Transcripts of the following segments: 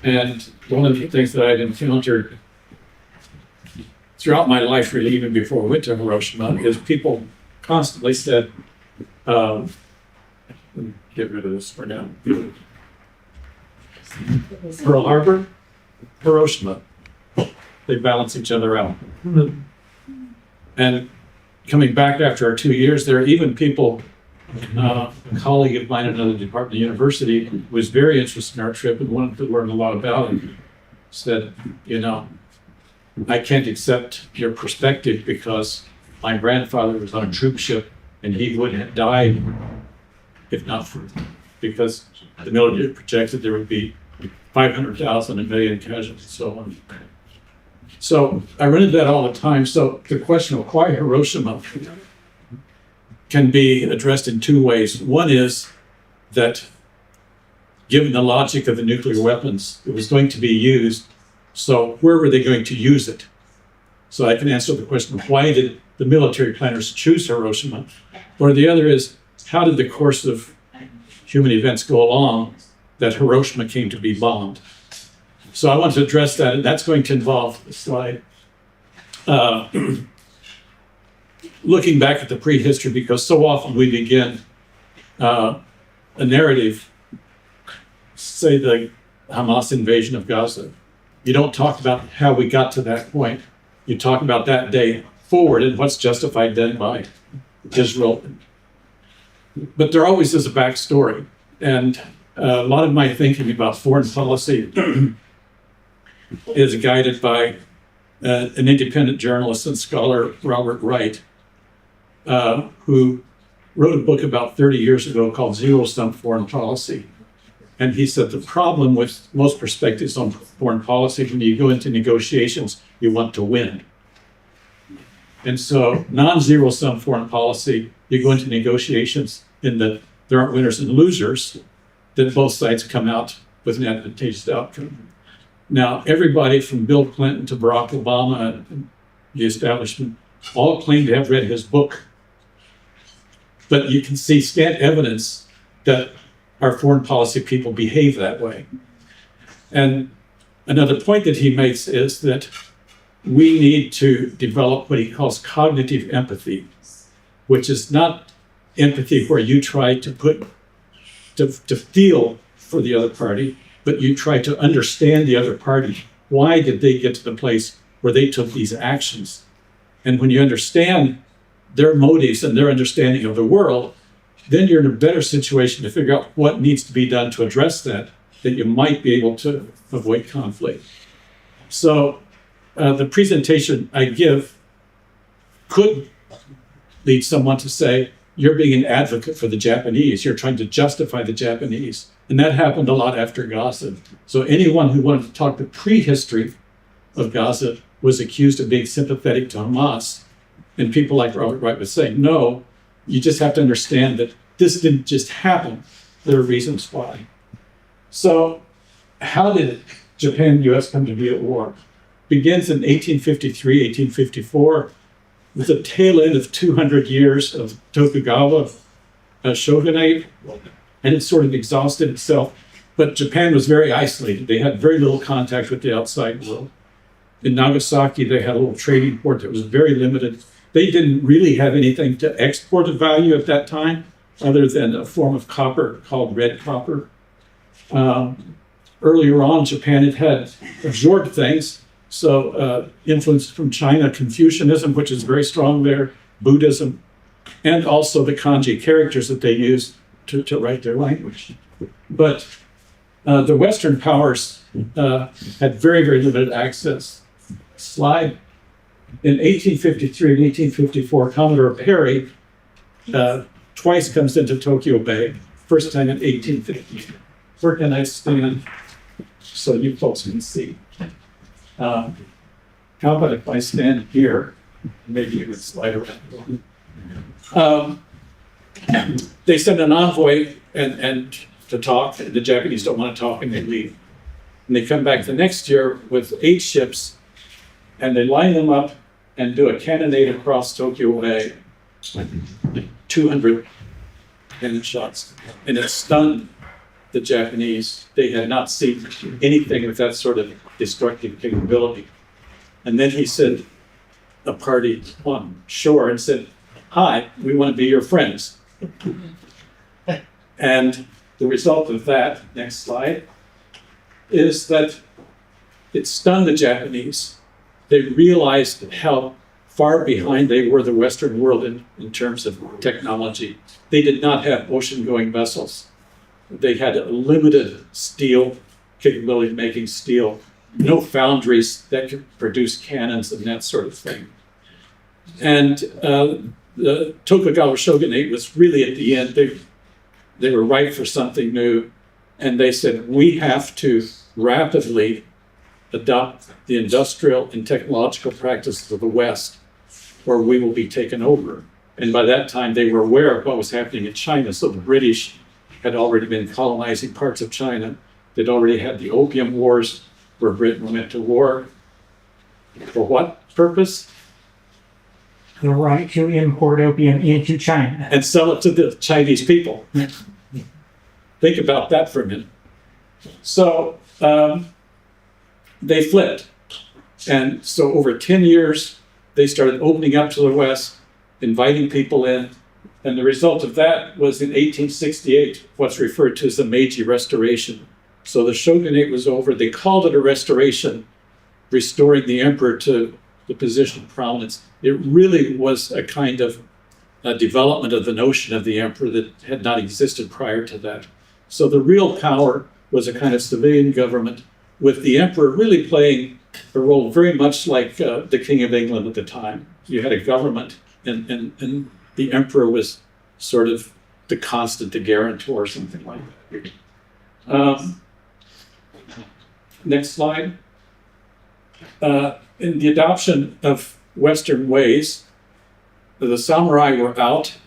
And one of the things that I'd encountered throughout my life, really, even before I went to Hiroshima, is people constantly said, let me get rid of this for now. Pearl Harbor, Hiroshima, they balance each other out. And coming back after our 2 years, there are even people, a colleague of mine at another department of university was very interested in our trip and wanted to learn a lot about it. Said, I can't accept your perspective because my grandfather was on a troop ship and he would have died if not for, because the military projected there would be 500,000, a million casualties, so on. So I run into that all the time. So the question of why Hiroshima can be addressed in two ways. One is that given the logic of the nuclear weapons, it was going to be used. So where were they going to use it? So I can answer the question of why did the military planners choose Hiroshima? Or the other is, how did the course of human events go along that Hiroshima came to be bombed? So I want to address that, and that's going to involve the slide. Looking back at the prehistory, because so often we begin a narrative, say the Hamas invasion of Gaza. You don't talk about how we got to that point. You talk about that day forward and what's justified then by Israel. But there always is a backstory. And a lot of my thinking about foreign policy is guided by an independent journalist and scholar, Robert Wright, who wrote a book about 30 years ago called Zero-Sum Foreign Policy. And he said the problem with most perspectives on foreign policy, when you go into negotiations, you want to win. And so non-zero-sum foreign policy, you go into negotiations in that there aren't winners and losers, then both sides come out with an advantageous outcome. Now, everybody from Bill Clinton to Barack Obama and the establishment all claim to have read his book. But you can see scant evidence that our foreign policy people behave that way. And another point that he makes is that we need to develop what he calls cognitive empathy, which is not empathy where you try to feel for the other party, but you try to understand the other party. Why did they get to the place where they took these actions? And when you understand their motives and their understanding of the world, then you're in a better situation to figure out what needs to be done to address that you might be able to avoid conflict. So the presentation I give could lead someone to say, you're being an advocate for the Japanese. You're trying to justify the Japanese. And that happened a lot after Gaza. So anyone who wanted to talk the prehistory of Gaza was accused of being sympathetic to Hamas. And people like Robert Wright was saying, no, you just have to understand that this didn't just happen. There are reasons why. So how did Japan and the US come to be at war? Begins in 1853, 1854, with the tail end of 200 years of Tokugawa shogunate, and it sort of exhausted itself. But Japan was very isolated. They had very little contact with the outside world. In Nagasaki, they had a little trading port that was very limited. They didn't really have anything to export of value at that time, other than a form of copper called red copper. Earlier on, Japan had absorbed things. So influence from China, Confucianism, which is very strong there, Buddhism, and also the kanji characters that they use to write their language. But the Western powers had very, very limited access. Slide. In 1853 and 1854, Commodore Perry twice comes into Tokyo Bay, first time in 1850. Where can I stand so you folks can see? How about if I stand here? Maybe you would slide around. They send an envoy and to talk. The Japanese don't want to talk, and they leave. And they come back the next year with 8 ships, and they line them up and do a cannonade across Tokyo Bay, like 200 cannon shots, and it stunned the Japanese. They had not seen anything with that sort of destructive capability. And then he sent a party on shore and said, "Hi, we want to be your friends." And the result of that, next slide, is that it stunned the Japanese. They realized how far behind they were the Western world in terms of technology. They did not have ocean-going vessels. They had a limited steel capability of making steel, no foundries that could produce cannons and that sort of thing. And the Tokugawa shogunate was really at the end. They were ripe for something new, and they said, we have to rapidly adopt the industrial and technological practices of the West, or we will be taken over. And by that time, they were aware of what was happening in China. So the British had already been colonizing parts of China. They'd already had the Opium Wars, where Britain went to war. For what purpose? The right to import opium into China. And sell it to the Chinese people. Think about that for a minute. So they flipped. And so over 10 years, they started opening up to the West, inviting people in. And the result of that was in 1868, what's referred to as the Meiji Restoration. So the shogunate was over. They called it a restoration, restoring the emperor to the position of prominence. It really was a kind of a development of the notion of the emperor that had not existed prior to that. So the real power was a kind of civilian government, with the emperor really playing a role very much like the King of England at the time. You had a government, and the emperor was sort of the constant, the guarantor, or something like that. Next slide. In the adoption of Western ways, the samurai were out,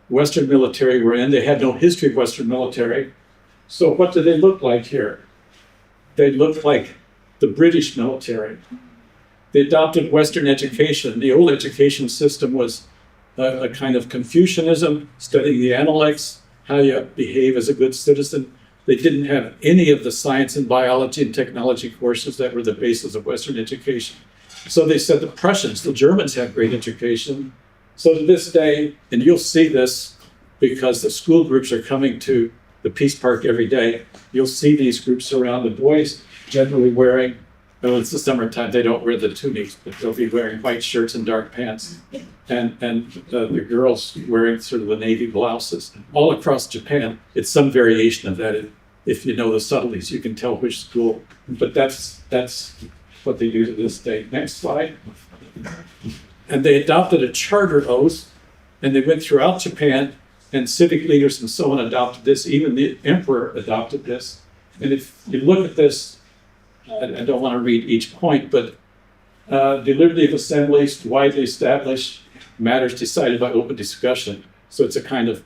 Western military were in. They had no history of Western military. So what do they look like here? They look like the British military. They adopted Western education. The old education system was a kind of Confucianism, studying the analects, how you behave as a good citizen. They didn't have any of the science and biology and technology courses that were the basis of Western education. So they said the Prussians, the Germans have great education. So to this day, and you'll see this because the school groups are coming to the Peace Park every day, you'll see these groups around. The boys generally wearing, well, it's the summertime, they don't wear the tunics, but they'll be wearing white shirts and dark pants. And the girls wearing sort of the navy blouses. All across Japan, it's some variation of that. If you know the subtleties, you can tell which school. But that's what they do to this day. Next slide. And they adopted a charter oath, and they went throughout Japan, and civic leaders and so on adopted this. Even the emperor adopted this. And if you look at this, I don't want to read each point, but the liberty of assemblies, widely established, matters decided by open discussion. So it's a kind of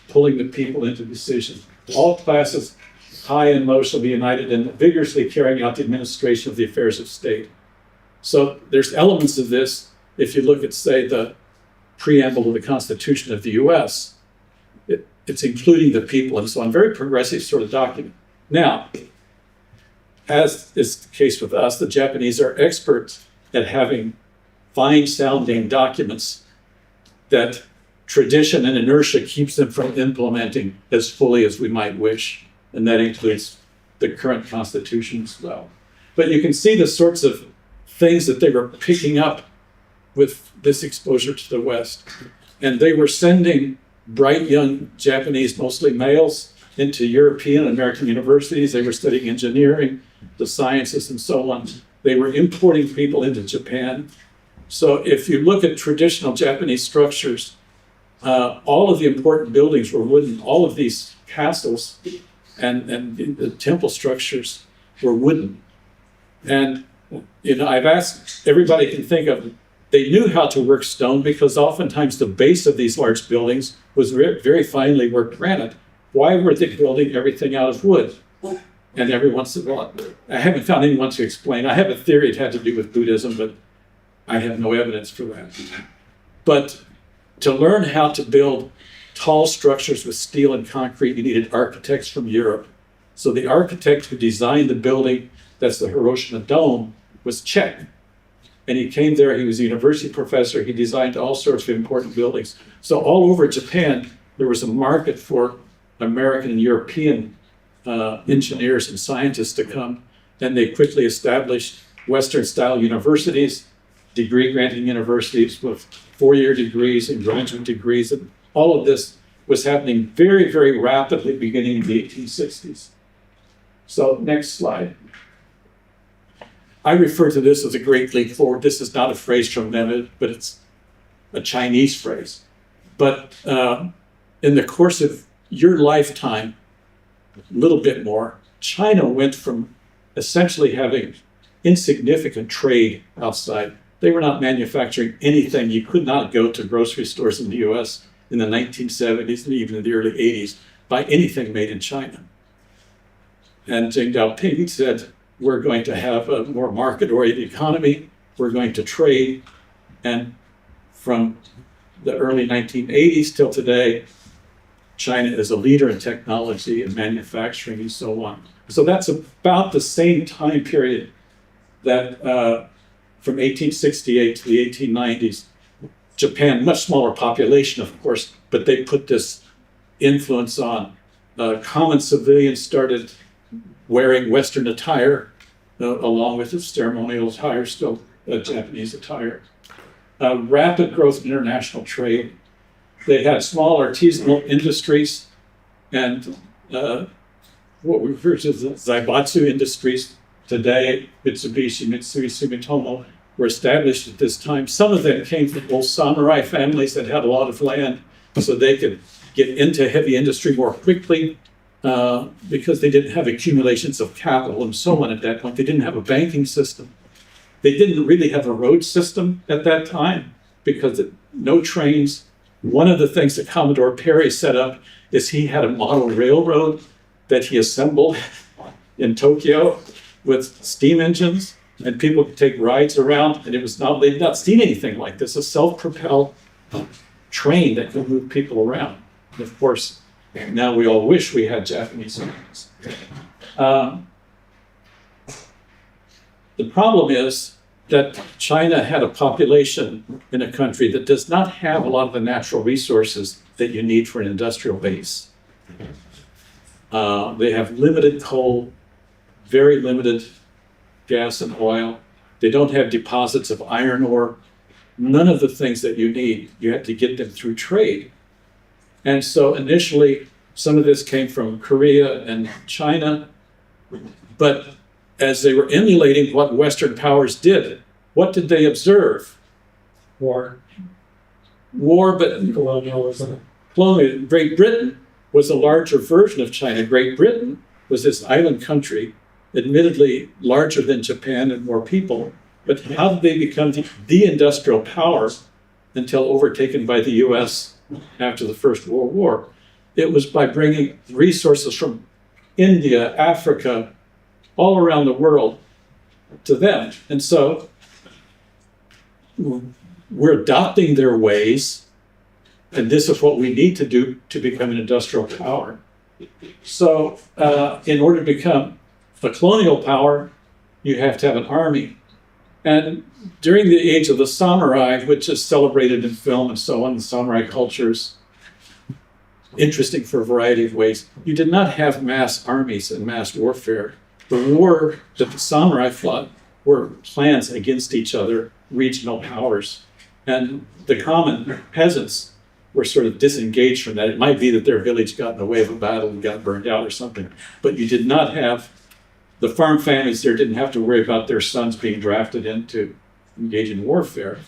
pulling the people into decision. All classes, high and low, shall be united in vigorously carrying out the administration of the affairs of state. So there's elements of this. If you look at, say, the preamble of the Constitution of the US, it's including the people and so on. Very progressive sort of document. Now, as is the case with us, the Japanese are experts at having fine-sounding documents that tradition and inertia keeps them from implementing as fully as we might wish. And that includes the current Constitution as well. But you can see the sorts of things that they were picking up with this exposure to the West. And they were sending bright young Japanese, mostly males, into European and American universities. They were studying engineering, the sciences, and so on. They were importing people into Japan. So if you look at traditional Japanese structures, all of the important buildings were wooden. All of these castles and the temple structures were wooden. And I've asked, everybody can think of, they knew how to work stone because oftentimes the base of these large buildings was very finely worked granite. Why were they building everything out of wood? And everyone said, well, I haven't found anyone to explain. I have a theory it had to do with Buddhism, but I have no evidence for that. But to learn how to build tall structures with steel and concrete, you needed architects from Europe. So the architect who designed the building, that's the Hiroshima Dome, was Czech. And he came there, he was a university professor, he designed all sorts of important buildings. So all over Japan, there was a market for American and European engineers and scientists to come. And they quickly established Western-style universities, degree-granting universities with four-year degrees and graduate degrees. And all of this was happening very, very rapidly beginning in the 1860s. So next slide. I refer to this as a great leap forward. This is not a phrase from them, but it's a Chinese phrase. But in the course of your lifetime, a little bit more, China went from essentially having insignificant trade outside. They were not manufacturing anything. You could not go to grocery stores in the US in the 1970s and even in the early 80s, buy anything made in China. And Deng Xiaoping said, we're going to have a more market-oriented economy, we're going to trade, and from the early 1980s till today, China is a leader in technology and manufacturing and so on. So that's about the same time period that from 1868 to the 1890s, Japan, much smaller population, of course, but they put this influence on. Common civilians started wearing Western attire, along with the ceremonial attire, still Japanese attire. Rapid growth in international trade. They had small artisanal industries and what we refer to as the Zaibatsu industries. Today, Mitsubishi, Mitsui, Sumitomo were established at this time. Some of them came from old samurai families that had a lot of land, so they could get into heavy industry more quickly because they didn't have accumulations of capital and so on at that point. They didn't have a banking system. They didn't really have a road system at that time because no trains. One of the things that Commodore Perry set up is he had a model railroad that he assembled in Tokyo with steam engines, and people could take rides around, and it was not, they'd not seen anything like this, a self-propelled train that could move people around. And of course, now we all wish we had Japanese trains. The problem is that China had a population in a country that does not have a lot of the natural resources that you need for an industrial base. They have limited coal, very limited gas and oil. They don't have deposits of iron ore. None of the things that you need, you have to get them through trade. And so initially, some of this came from Korea and China, but as they were emulating what Western powers did, what did they observe? War. War, but Colonialism. Great Britain was a larger version of China. Great Britain was this island country, admittedly larger than Japan and more people, but how did they become the industrial power until overtaken by the US after the First World War? It was by bringing resources from India, Africa, all around the world to them. And so we're adopting their ways, and this is what we need to do to become an industrial power. So in order to become a colonial power, you have to have an army. And during the age of the samurai, which is celebrated in film and so on, the samurai cultures, interesting for a variety of ways, you did not have mass armies and mass warfare. The war that the samurai fought were clans against each other, regional powers. And the common peasants were sort of disengaged from that. It might be that their village got in the way of a battle and got burned out or something. But you did not have, the farm families there didn't have to worry about their sons being drafted in to engage in warfare.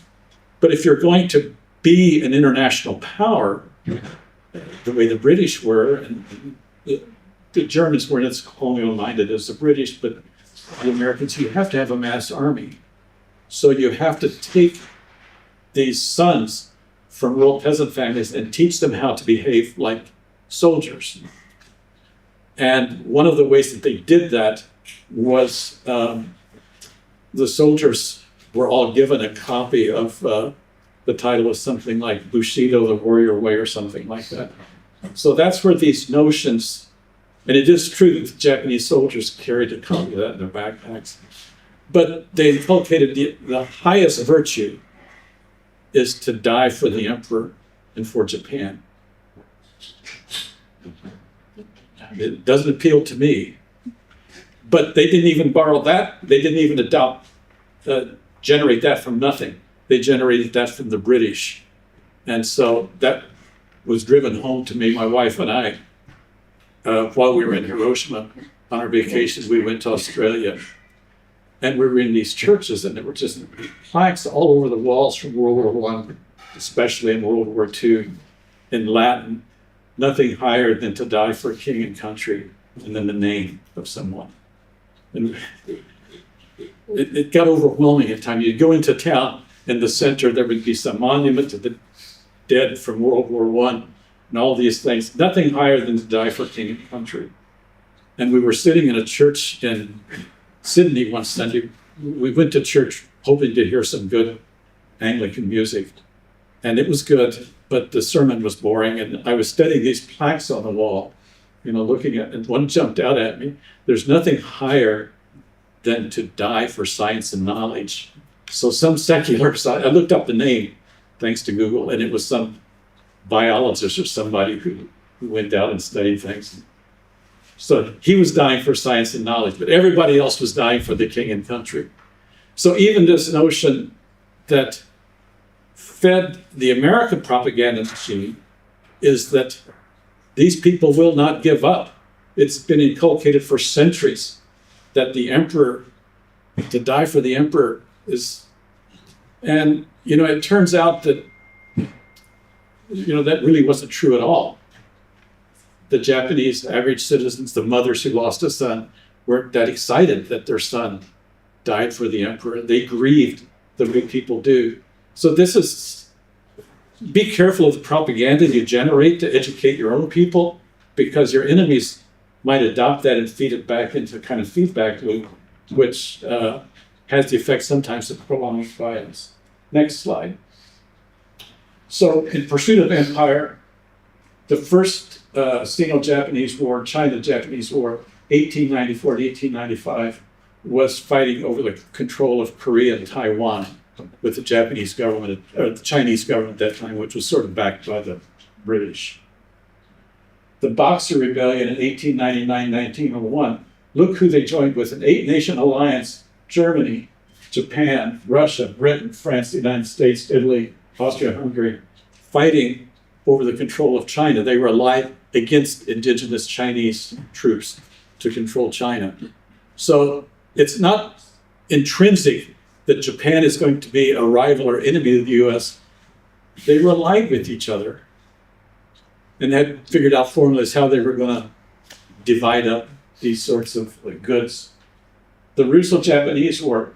But if you're going to be an international power, the way the British were, and the Germans weren't as colonial-minded as the British, but the Americans, you have to have a mass army. So you have to take these sons from rural peasant families and teach them how to behave like soldiers. And one of the ways that they did that was the soldiers were all given a copy of the title of something like Bushido, the Warrior Way, or something like that. So that's where these notions And it is true that the Japanese soldiers carried a copy of that in their backpacks. But they inculcated the highest virtue is to die for the emperor and for Japan. It doesn't appeal to me. But they didn't even borrow that. They didn't even generate that from nothing. They generated that from the British. And so that was driven home to me, my wife and I. While we were in Hiroshima on our vacations, we went to Australia. And we were in these churches, and there were just plaques all over the walls from World War I, especially in World War II, in Latin. Nothing higher than to die for king and country, and then the name of someone. And it got overwhelming at times. You'd go into town, in the center, there would be some monument to the dead from World War I, and all these things. Nothing higher than to die for king and country. And we were sitting in a church in Sydney one Sunday. We went to church hoping to hear some good Anglican music. And it was good, but the sermon was boring. And I was studying these plaques on the wall, looking at, and one jumped out at me. There's nothing higher than to die for science and knowledge. So some secular, I looked up the name, thanks to Google, and it was some biologist or somebody who went out and studied things. So he was dying for science and knowledge, but everybody else was dying for the king and country. So even this notion that fed the American propaganda machine is that these people will not give up. It's been inculcated for centuries that the emperor, to die for the emperor is, and it turns out that, that really wasn't true at all. The Japanese average citizens, the mothers who lost a son, weren't that excited that their son died for the emperor. They grieved the way people do. So be careful of the propaganda you generate to educate your own people, because your enemies might adopt that and feed it back into a kind of feedback loop, which has the effect sometimes of prolonging violence. Next slide. So in pursuit of empire, the first Sino-Japanese War, China-Japanese War, 1894 to 1895, was fighting over the control of Korea and Taiwan with the Japanese government, or the Chinese government at that time, which was sort of backed by the British. The Boxer Rebellion in 1899-1901, look who they joined with, an 8-nation alliance: Germany, Japan, Russia, Britain, France, the United States, Italy, Austria-Hungary, fighting over the control of China. They were allied against indigenous Chinese troops to control China. So it's not intrinsic that Japan is going to be a rival or enemy of the US. They were allied with each other and had figured out formulas how they were going to divide up these sorts of goods. The Russo-Japanese War,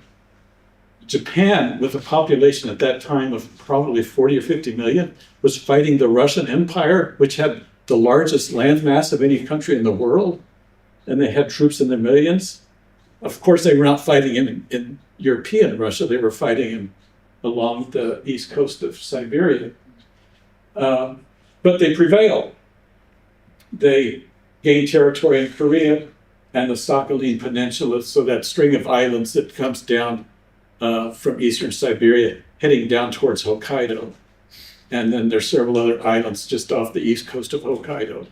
Japan, with a population at that time of probably 40 or 50 million, was fighting the Russian Empire, which had the largest landmass of any country in the world, and they had troops in the millions. Of course, they were not fighting in European Russia. They were fighting along the east coast of Siberia. But they prevailed. They gained territory in Korea and the Sakhalin Peninsula, so that string of islands that comes down from eastern Siberia, heading down towards Hokkaido. And then there's several other islands just off the east coast of Hokkaido.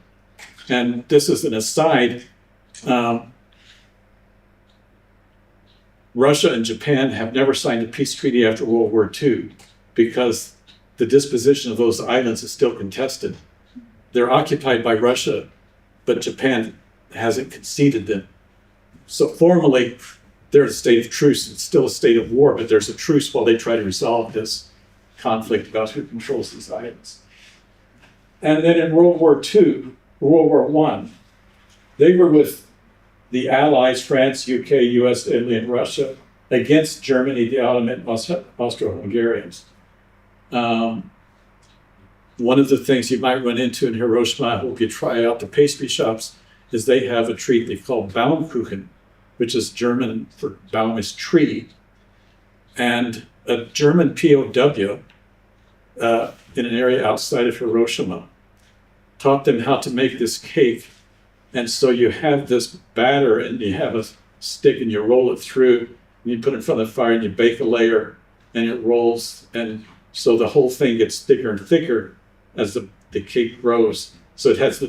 And this is an aside. Russia and Japan have never signed a peace treaty after World War II because the disposition of those islands is still contested. They're occupied by Russia, but Japan hasn't conceded them. So formally, they're in a state of truce. It's still a state of war, but there's a truce while they try to resolve this conflict about who controls these islands. And then in World War I, they were with the Allies, France, UK, US, Italy, and Russia, against Germany, the Ottoman Austro-Hungarians. One of the things you might run into in Hiroshima, I hope you try out the pastry shops, is they have a treat they call Baumkuchen, which is German for Baum is tree. And a German POW in an area outside of Hiroshima taught them how to make this cake And so you have this batter and you have a stick and you roll it through and you put it in front of the fire and you bake a layer and it rolls. And so the whole thing gets thicker and thicker as the cake grows. So it has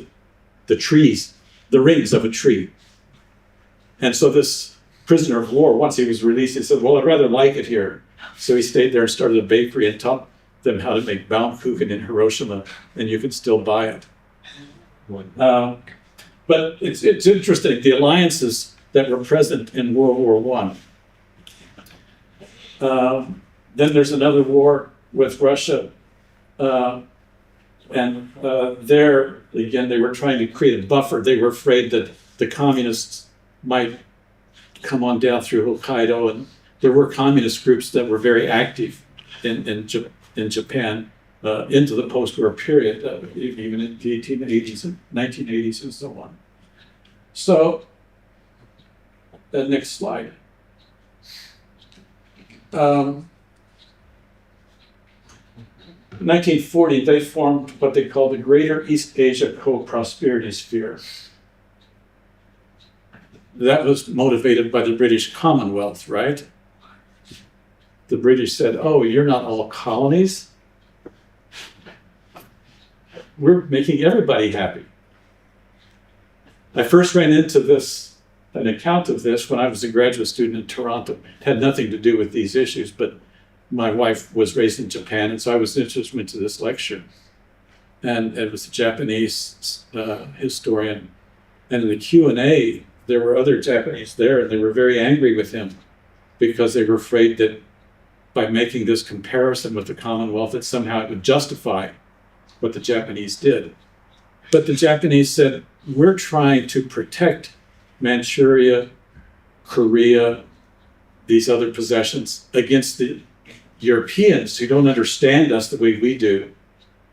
the trees, the rings of a tree. And so this prisoner of war, once he was released, he said, well, I'd rather like it here. So he stayed there and started a bakery and taught them how to make Baumkuchen in Hiroshima, and you can still buy it. But it's interesting, the alliances that were present in World War I. Then there's another war with Russia. And there, again, they were trying to create a buffer. They were afraid that the communists might come on down through Hokkaido. And there were communist groups that were very active in Japan into the post-war period, even in the 1880s and 1980s and so on. So, the next slide. 1940, they formed what they call the Greater East Asia Co-Prosperity Sphere. That was motivated by the British Commonwealth, right? The British said, oh, you're not all colonies. We're making everybody happy. I first ran into an account of this when I was a graduate student in Toronto. It had nothing to do with these issues, but my wife was raised in Japan, and so I was interested into this lecture. And it was a Japanese historian. And in the Q&A, there were other Japanese there, and they were very angry with him because they were afraid that by making this comparison with the Commonwealth, that somehow it would justify what the Japanese did. But the Japanese said, we're trying to protect Manchuria, Korea, these other possessions against the Europeans who don't understand us the way we do.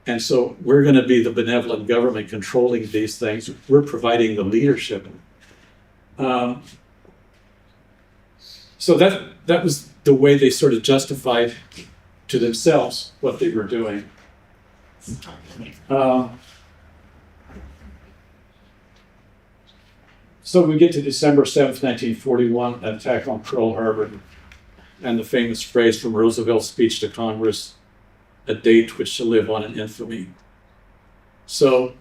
And so we're going to be the benevolent government controlling these things. We're providing the leadership. So that was the way they sort of justified to themselves what they were doing. So we get to December 7th, 1941, an attack on Pearl Harbor, and the famous phrase from Roosevelt's speech to Congress, a date which shall live on in infamy. So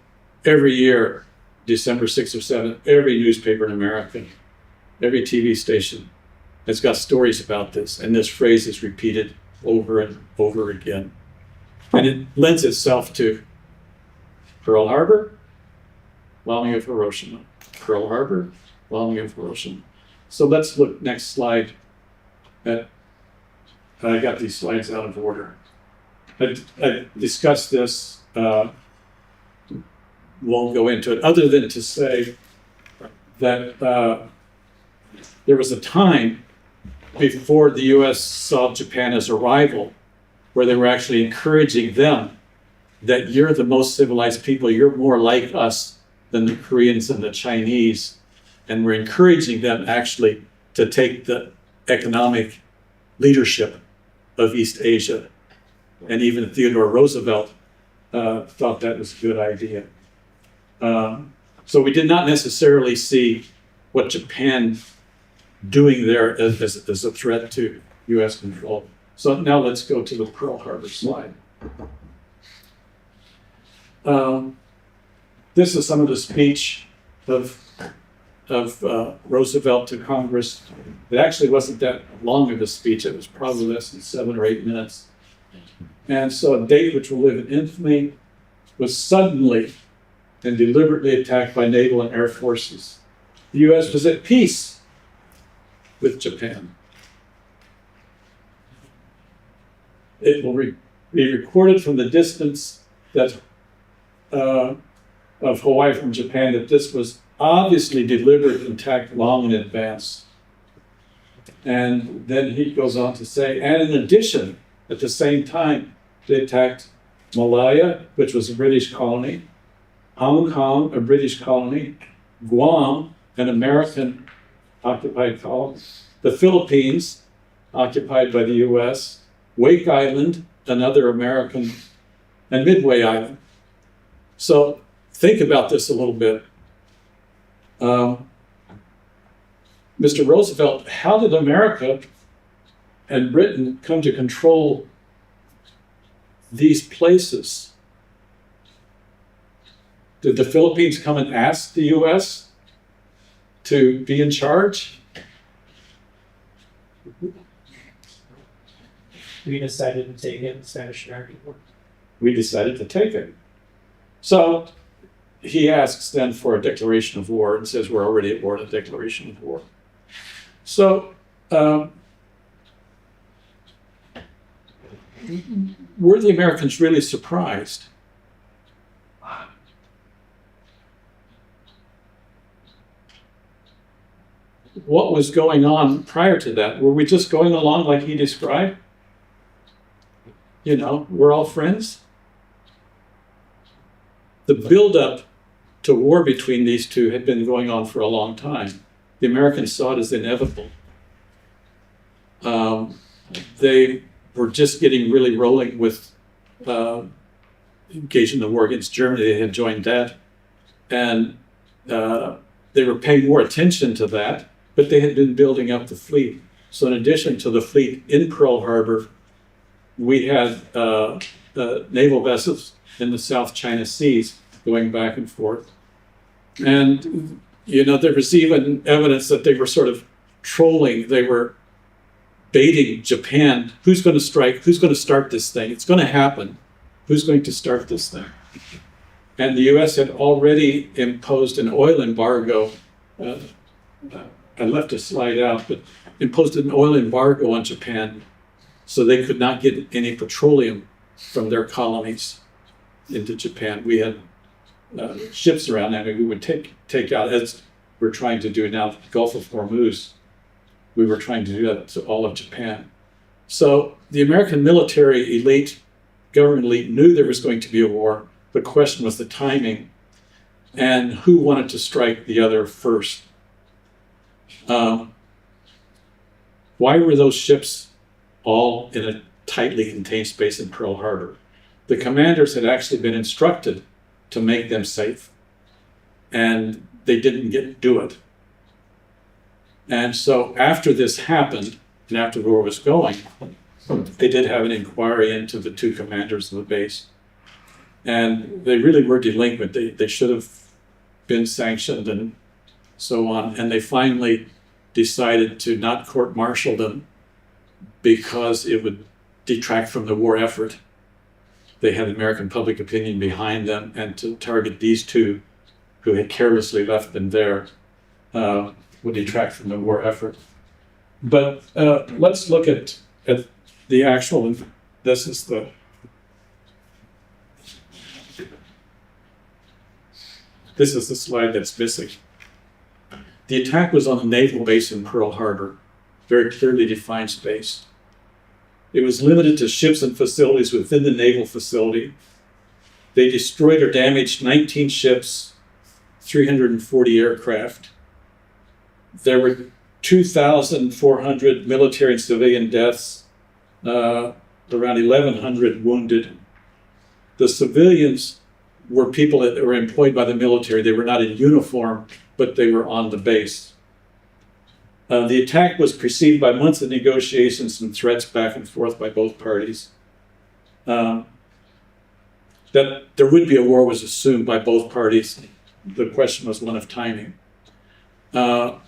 every year, December 6th or 7th, every newspaper in America, every TV station has got stories about this, and this phrase is repeated over and over again. And it lends itself to Pearl Harbor, bombing of Hiroshima. Pearl Harbor, bombing of Hiroshima. So let's look next slide at, I got these slides out of order. I discussed this, won't go into it, other than to say that there was a time before the US saw Japan as a rival, where they were actually encouraging them that you're the most civilized people, you're more like us than the Koreans and the Chinese. And we're encouraging them actually to take the economic leadership of East Asia. And even Theodore Roosevelt thought that was a good idea. So we did not necessarily see what Japan doing there as a threat to US control. So now let's go to the Pearl Harbor slide. This is some of the speech of Roosevelt to Congress. It actually wasn't that long of a speech. It was probably less than 7 or 8 minutes. And so a date which will live in infamy was suddenly and deliberately attacked by naval and air forces. The US was at peace with Japan. It will be recorded from the distance that of Hawaii from Japan that this was obviously deliberate and attacked long in advance. And then he goes on to say, and in addition, at the same time, they attacked Malaya, which was a British colony, Hong Kong, a British colony, Guam, an American occupied colony, the Philippines, occupied by the US, Wake Island, another American, and Midway Island. So think about this a little bit. Mr. Roosevelt, how did America and Britain come to control these places? Did the Philippines come and ask the U.S. to be in charge? We decided to take it in Spanish American War. We decided to take it. So he asks then for a declaration of war and says we're already at war, a declaration of war. So were the Americans really surprised? What was going on prior to that? Were we just going along like he described? You know, we're all friends. The buildup to war between these two had been going on for a long time. The Americans saw it as inevitable. They were just getting really rolling with engaging in the war against Germany. They had joined that. And they were paying more attention to that, but they had been building up the fleet. So in addition to the fleet in Pearl Harbor, we had naval vessels in the South China Seas going back and forth. And, you know, there was even evidence that they were sort of trolling. They were baiting Japan. Who's going to strike? Who's going to start this thing? It's going to happen. Who's going to start this thing? And the U.S. had already imposed an oil embargo. I left a slide out, but imposed an oil embargo on Japan so they could not get any petroleum from their colonies into Japan. We had ships around that, and we would take out, as we're trying to do now, the Gulf of Hormuz. We were trying to do that to all of Japan. So the American military elite, government elite, knew there was going to be a war. The question was the timing and who wanted to strike the other first. Why were those ships all in a tightly contained space in Pearl Harbor? The commanders had actually been instructed to make them safe, and they didn't do it. And so after this happened, and after the war was going, they did have an inquiry into the two commanders of the base. And they really were delinquent. They should have been sanctioned and so on. And they finally decided to not court-martial them because it would detract from the war effort. They had American public opinion behind them, and to target these two who had carelessly left them there would detract from the war effort. But let's look at the actual, this is the slide that's missing. The attack was on a naval base in Pearl Harbor, very clearly defined space. It was limited to ships and facilities within the naval facility. They destroyed or damaged 19 ships, 340 aircraft. There were 2,400 military and civilian deaths, around 1,100 wounded. The civilians were people that were employed by the military. They were not in uniform, but they were on the base. The attack was preceded by months of negotiations and threats back and forth by both parties. That there would be a war was assumed by both parties. The question was one of timing. There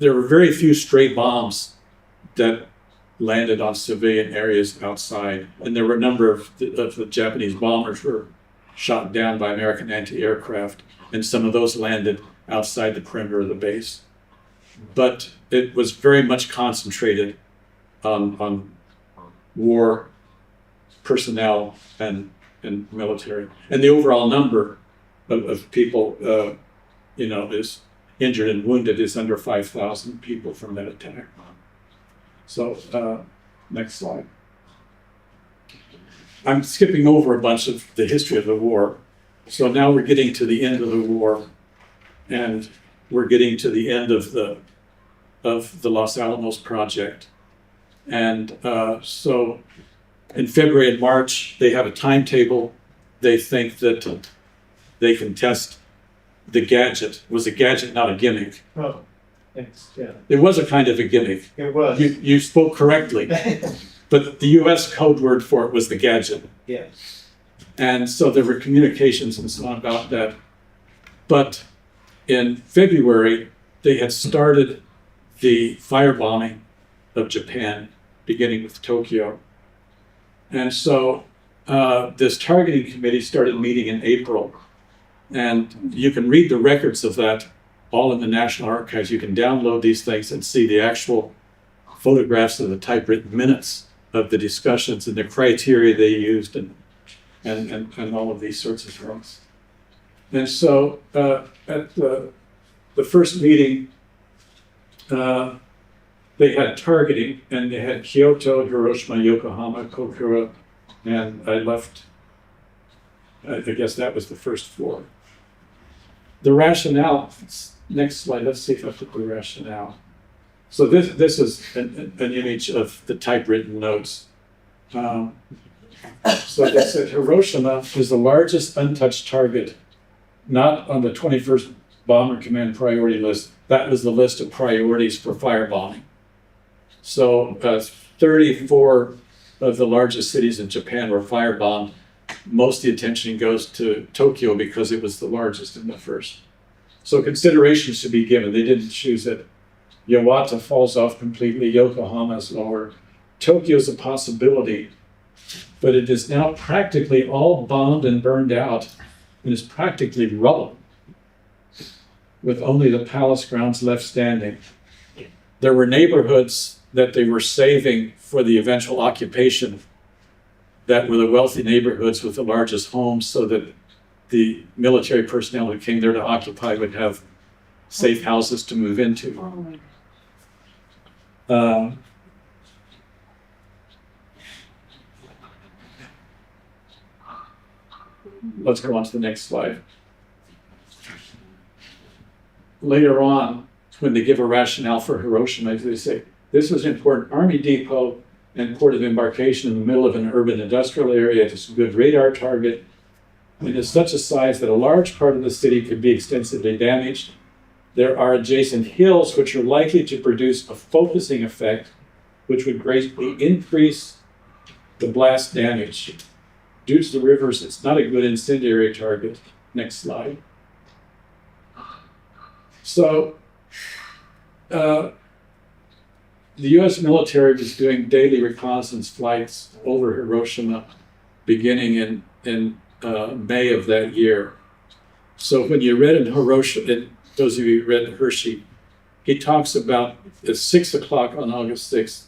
were very few stray bombs that landed on civilian areas outside, and there were a number of the Japanese bombers were shot down by American anti-aircraft, and some of those landed outside the perimeter of the base. But it was very much concentrated on war personnel and military. And the overall number of people, is injured and wounded is under 5,000 people from that attack. So, next slide. I'm skipping over a bunch of the history of the war. So now we're getting to the end of the war, and we're getting to the end of the Los Alamos project. And so in February and March, they have a timetable. They think that they can test the gadget was a gadget, not a gimmick. Oh, thanks, yeah. It was a kind of a gimmick. It was. You spoke correctly, but the U.S. code word for it was the gadget. Yeah. And so there were communications and so on about that. But in February, they had started the firebombing of Japan, beginning with Tokyo. And so this targeting committee started meeting in April. And you can read the records of that all in the National Archives. You can download these things and see the actual photographs of the typewritten minutes of the discussions and the criteria they used and all of these sorts of things. And so at the first meeting, they had targeting, and they had Kyoto, Hiroshima, Yokohama, Kokura, and I guess that was the first four. The rationale, next slide, let's see if I put the rationale. So this is an image of the typewritten notes. So they said Hiroshima is the largest untouched target, not on the 21st Bomber Command priority list. That was the list of priorities for firebombing. So 34 of the largest cities in Japan were firebombed. Most of the attention goes to Tokyo because it was the largest in the first. So consideration should be given. They didn't choose it. Yawata falls off completely. Yokohama is lower. Tokyo is a possibility, but it is now practically all bombed and burned out and is practically rubble, with only the palace grounds left standing. There were neighborhoods that they were saving for the eventual occupation that were the wealthy neighborhoods with the largest homes, so that the military personnel who came there to occupy would have safe houses to move into. Let's go on to the next slide. Later on, when they give a rationale for Hiroshima, they say, this was an important army depot and port of embarkation in the middle of an urban industrial area. It's a good radar target. It is such a size that a large part of the city could be extensively damaged. There are adjacent hills which are likely to produce a focusing effect, which would greatly increase the blast damage. Due to the rivers, it's not a good incendiary target. Next slide. So, the U.S. military was doing daily reconnaissance flights over Hiroshima beginning in May of that year. So when you read in Hiroshima, those of you who read Hershey, he talks about at 6 o'clock on August 6th,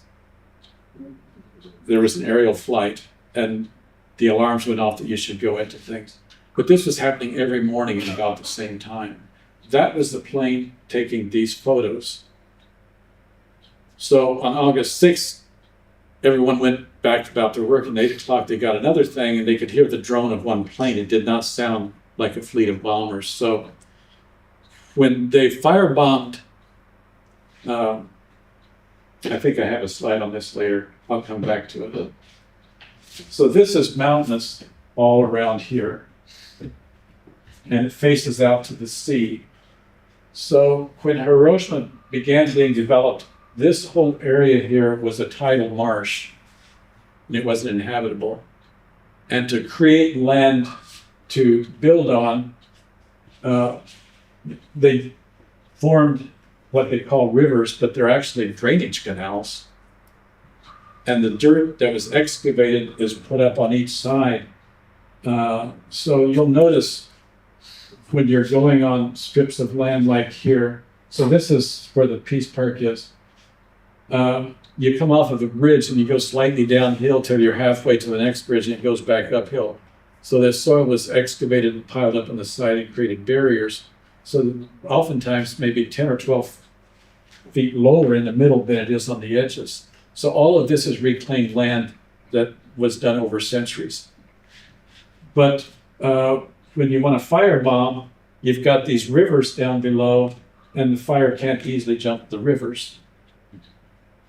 there was an aerial flight and the alarms went off that you should go into things. But this was happening every morning at about the same time. That was the plane taking these photos. So on August 6th, everyone went back about their work, and at 8 o'clock they got another thing, and they could hear the drone of one plane. It did not sound like a fleet of bombers. So when they firebombed, I think I have a slide on this later. I'll come back to it. So this is mountainous all around here, and it faces out to the sea. So when Hiroshima began being developed, this whole area here was a tidal marsh, and it wasn't inhabitable. And to create land to build on, they formed what they call rivers, but they're actually drainage canals. And the dirt that was excavated is put up on each side. So you'll notice when you're going on strips of land like here, so this is where the Peace Park is. You come off of the bridge and you go slightly downhill till you're halfway to the next bridge, and it goes back uphill. So the soil was excavated and piled up on the side and created barriers. So oftentimes maybe 10 or 12 feet lower in the middle than it is on the edges. So all of this is reclaimed land that was done over centuries. But when you want to firebomb, you've got these rivers down below, and the fire can't easily jump the rivers.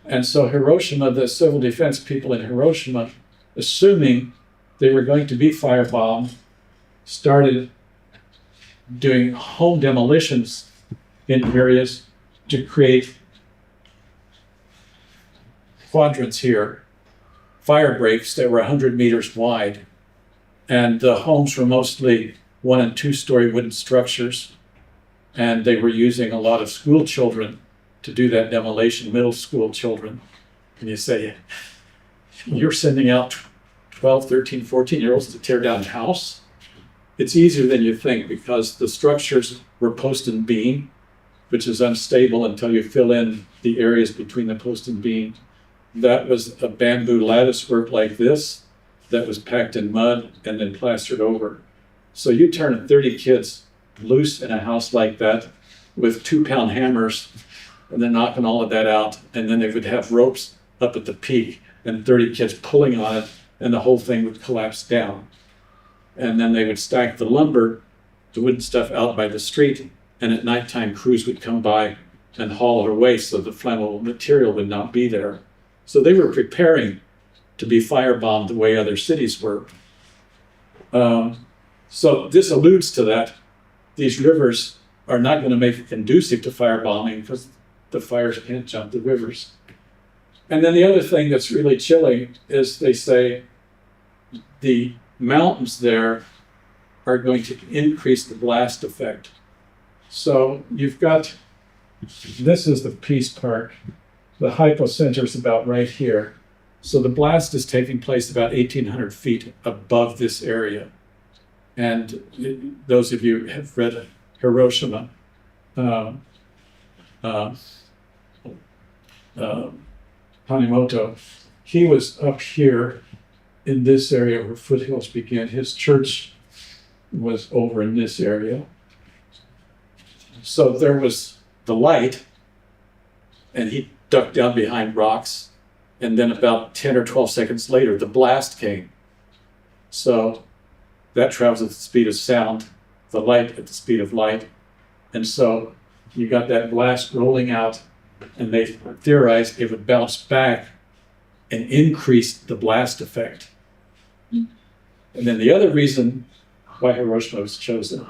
And so Hiroshima, the civil defense people in Hiroshima, assuming they were going to be firebombed, started doing home demolitions in areas to create quadrants here, fire breaks that were 100 meters wide. And the homes were mostly 1- and 2-story wooden structures. And they were using a lot of school children to do that demolition, middle school children. And you say, you're sending out 12, 13, 14-year-olds to tear down a house? It's easier than you think because the structures were post and beam, which is unstable until you fill in the areas between the post and beam. That was a bamboo lattice work like this that was packed in mud and then plastered over. So you turn 30 kids loose in a house like that with 2-pound hammers, and they're knocking all of that out, and then they would have ropes up at the peak and 30 kids pulling on it, and the whole thing would collapse down. And then they would stack the lumber, the wooden stuff, out by the street, and at nighttime crews would come by and haul it away so the flammable material would not be there. So they were preparing to be firebombed the way other cities were. So this alludes to that. These rivers are not going to make it conducive to firebombing because the fires can't jump the rivers. And then the other thing that's really chilling is they say the mountains there are going to increase the blast effect. So you've got, this is the peace part. The hypocenter is about right here. So the blast is taking place about 1,800 feet above this area. And those of you who have read Hiroshima, Tanimoto, he was up here in this area where foothills began. His church was over in this area. So there was the light, and he ducked down behind rocks, and then about 10 or 12 seconds later, the blast came. So that travels at the speed of sound, the light at the speed of light. And so you got that blast rolling out, and they theorized it would bounce back and increase the blast effect. And then the other reason why Hiroshima was chosen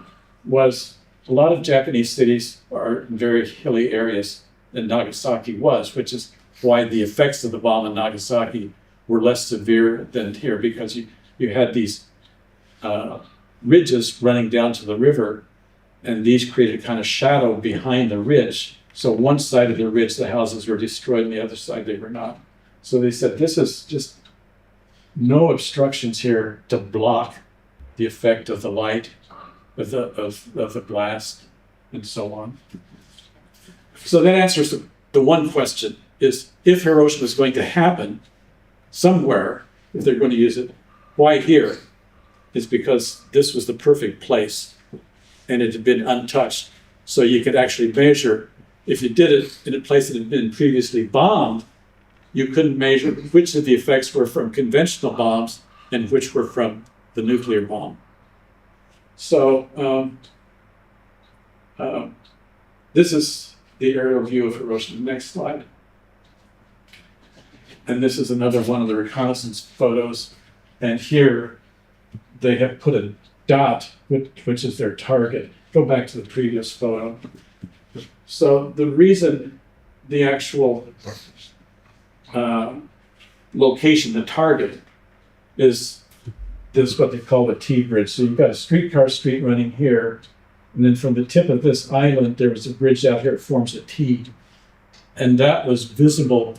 was a lot of Japanese cities are in very hilly areas, and Nagasaki was, which is why the effects of the bomb in Nagasaki were less severe than here, because you had these ridges running down to the river, and these created a kind of shadow behind the ridge. So one side of the ridge, the houses were destroyed, and the other side they were not. So they said, this is just no obstructions here to block the effect of the light, of the blast, and so on. So that answers the one question, is if Hiroshima is going to happen somewhere, if they're going to use it, why here? It's because this was the perfect place, and it had been untouched. So you could actually measure, if you did it in a place that had been previously bombed, you couldn't measure which of the effects were from conventional bombs and which were from the nuclear bomb. So this is the aerial view of Hiroshima. Next slide. And this is another one of the reconnaissance photos. And here they have put a dot, which is their target. Go back to the previous photo. So the reason the actual location, the target, is this what they call the T-bridge. So you've got a streetcar street running here, and then from the tip of this island, there was a bridge out here that forms a T. And that was visible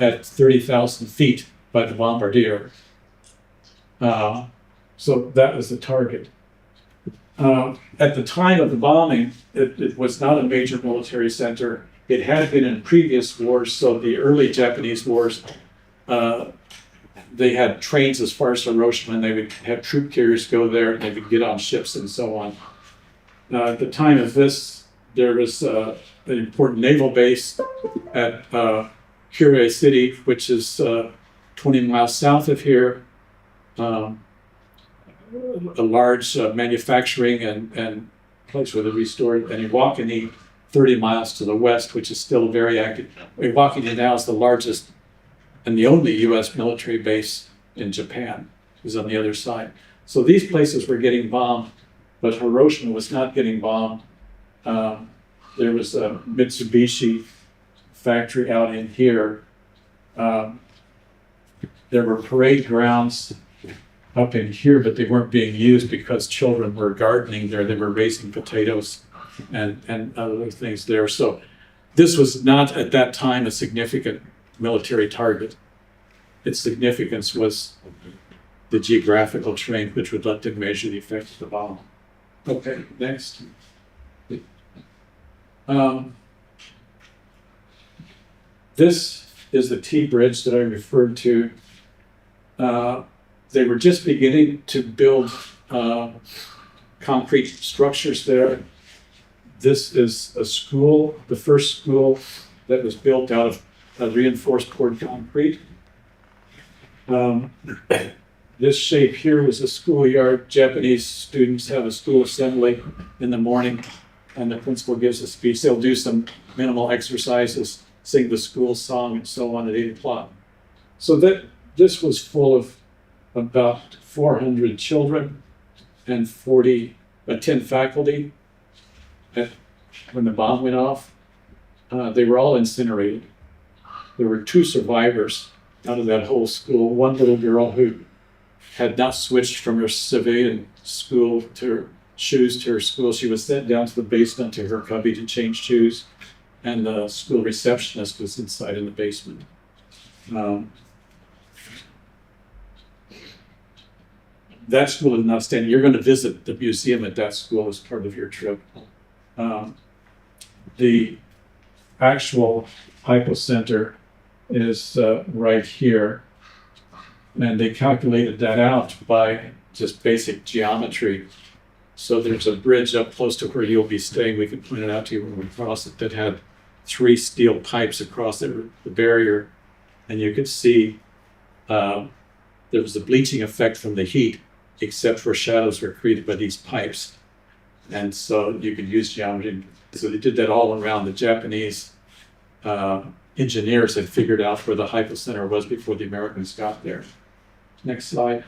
at 30,000 feet by the bombardier. So that was the target. At the time of the bombing, it was not a major military center. It had been in previous wars, so the early Japanese wars, they had trains as far as Hiroshima, and they would have troop carriers go there, and they would get on ships and so on. At the time of this, there was an important naval base at Kure City, which is 20 miles south of here. A large manufacturing and place where they restored, and Iwakuni 30 miles to the west, which is still very active. Iwakuni now is the largest and the only U.S. military base in Japan, is on the other side. So these places were getting bombed, but Hiroshima was not getting bombed. There was a Mitsubishi factory out in here. There were parade grounds up in here, but they weren't being used because children were gardening there. They were raising potatoes and other things there. So this was not at that time a significant military target. Its significance was the geographical terrain, which would let them measure the effect of the bomb. Okay, next. This is the T-bridge that I referred to. They were just beginning to build concrete structures there. This is a school, the first school that was built out of reinforced poured concrete. This shape here was a schoolyard. Japanese students have a school assembly in the morning, and the principal gives a speech. They'll do some minimal exercises, sing the school song, and so on at 8 o'clock. So this was full of about 400 children and 10 faculty. When the bomb went off, they were all incinerated. There were 2 survivors out of that whole school. One little girl who had not switched from her civilian school to her shoes to her school. She was sent down to the basement to her cubby to change shoes, and the school receptionist was inside in the basement. That school is not standing. You're going to visit the museum at that school as part of your trip. The actual hypocenter is right here, and they calculated that out by just basic geometry. So there's a bridge up close to where you'll be staying. We can point it out to you when we cross it, that had 3 steel pipes across the barrier, and you could see there was a bleaching effect from the heat, except where shadows were created by these pipes. And so you could use geometry. So they did that all around. The Japanese engineers had figured out where the hypocenter was before the Americans got there. Next slide.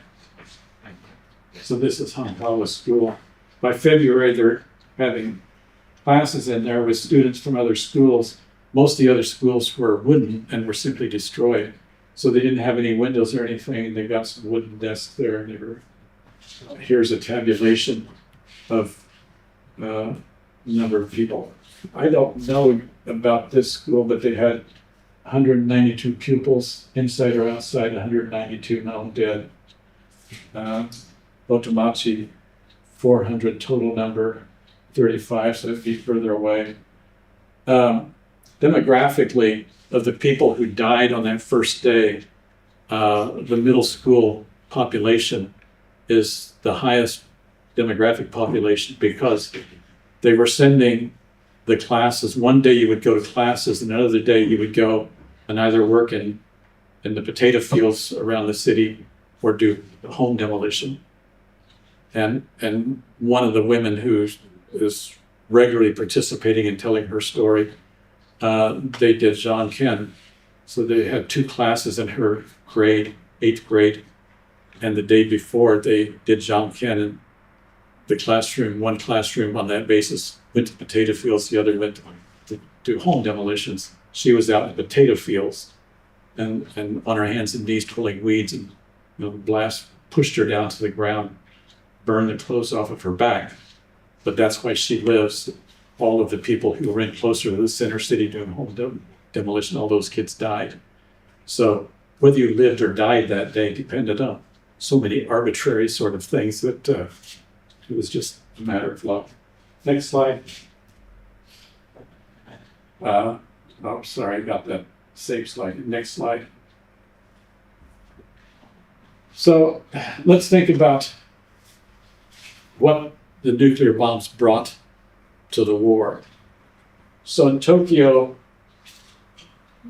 So this is Hankawa School. By February, they're having classes in there with students from other schools. Most of the other schools were wooden and were simply destroyed. So they didn't have any windows or anything. They got some wooden desks there. And here's a tabulation of number of people. I don't know about this school, but they had 192 pupils, inside or outside, 192 now dead. Otomachi, 400 total number, 35, so it'd be further away. Demographically, of the people who died on that first day, the middle school population is the highest demographic population because they were sending the classes. One day you would go to classes, and another day you would go and either work in the potato fields around the city or do home demolition. And one of the women who is regularly participating in telling her story, they did Jean Ken. So they had 2 classes in her grade, 8th grade, and the day before they did Jean Ken in the classroom. One classroom on that basis went to potato fields, the other went to do home demolitions. She was out in potato fields and on her hands and knees pulling weeds, and the blast pushed her down to the ground, burned the clothes off of her back. But that's why she lives. All of the people who were in closer to the center city doing home demolition, all those kids died. So whether you lived or died that day depended on so many arbitrary sort of things that it was just a matter of luck. Next slide. Sorry, I got that save slide. Next slide. So let's think about what the nuclear bombs brought to the war. So in Tokyo,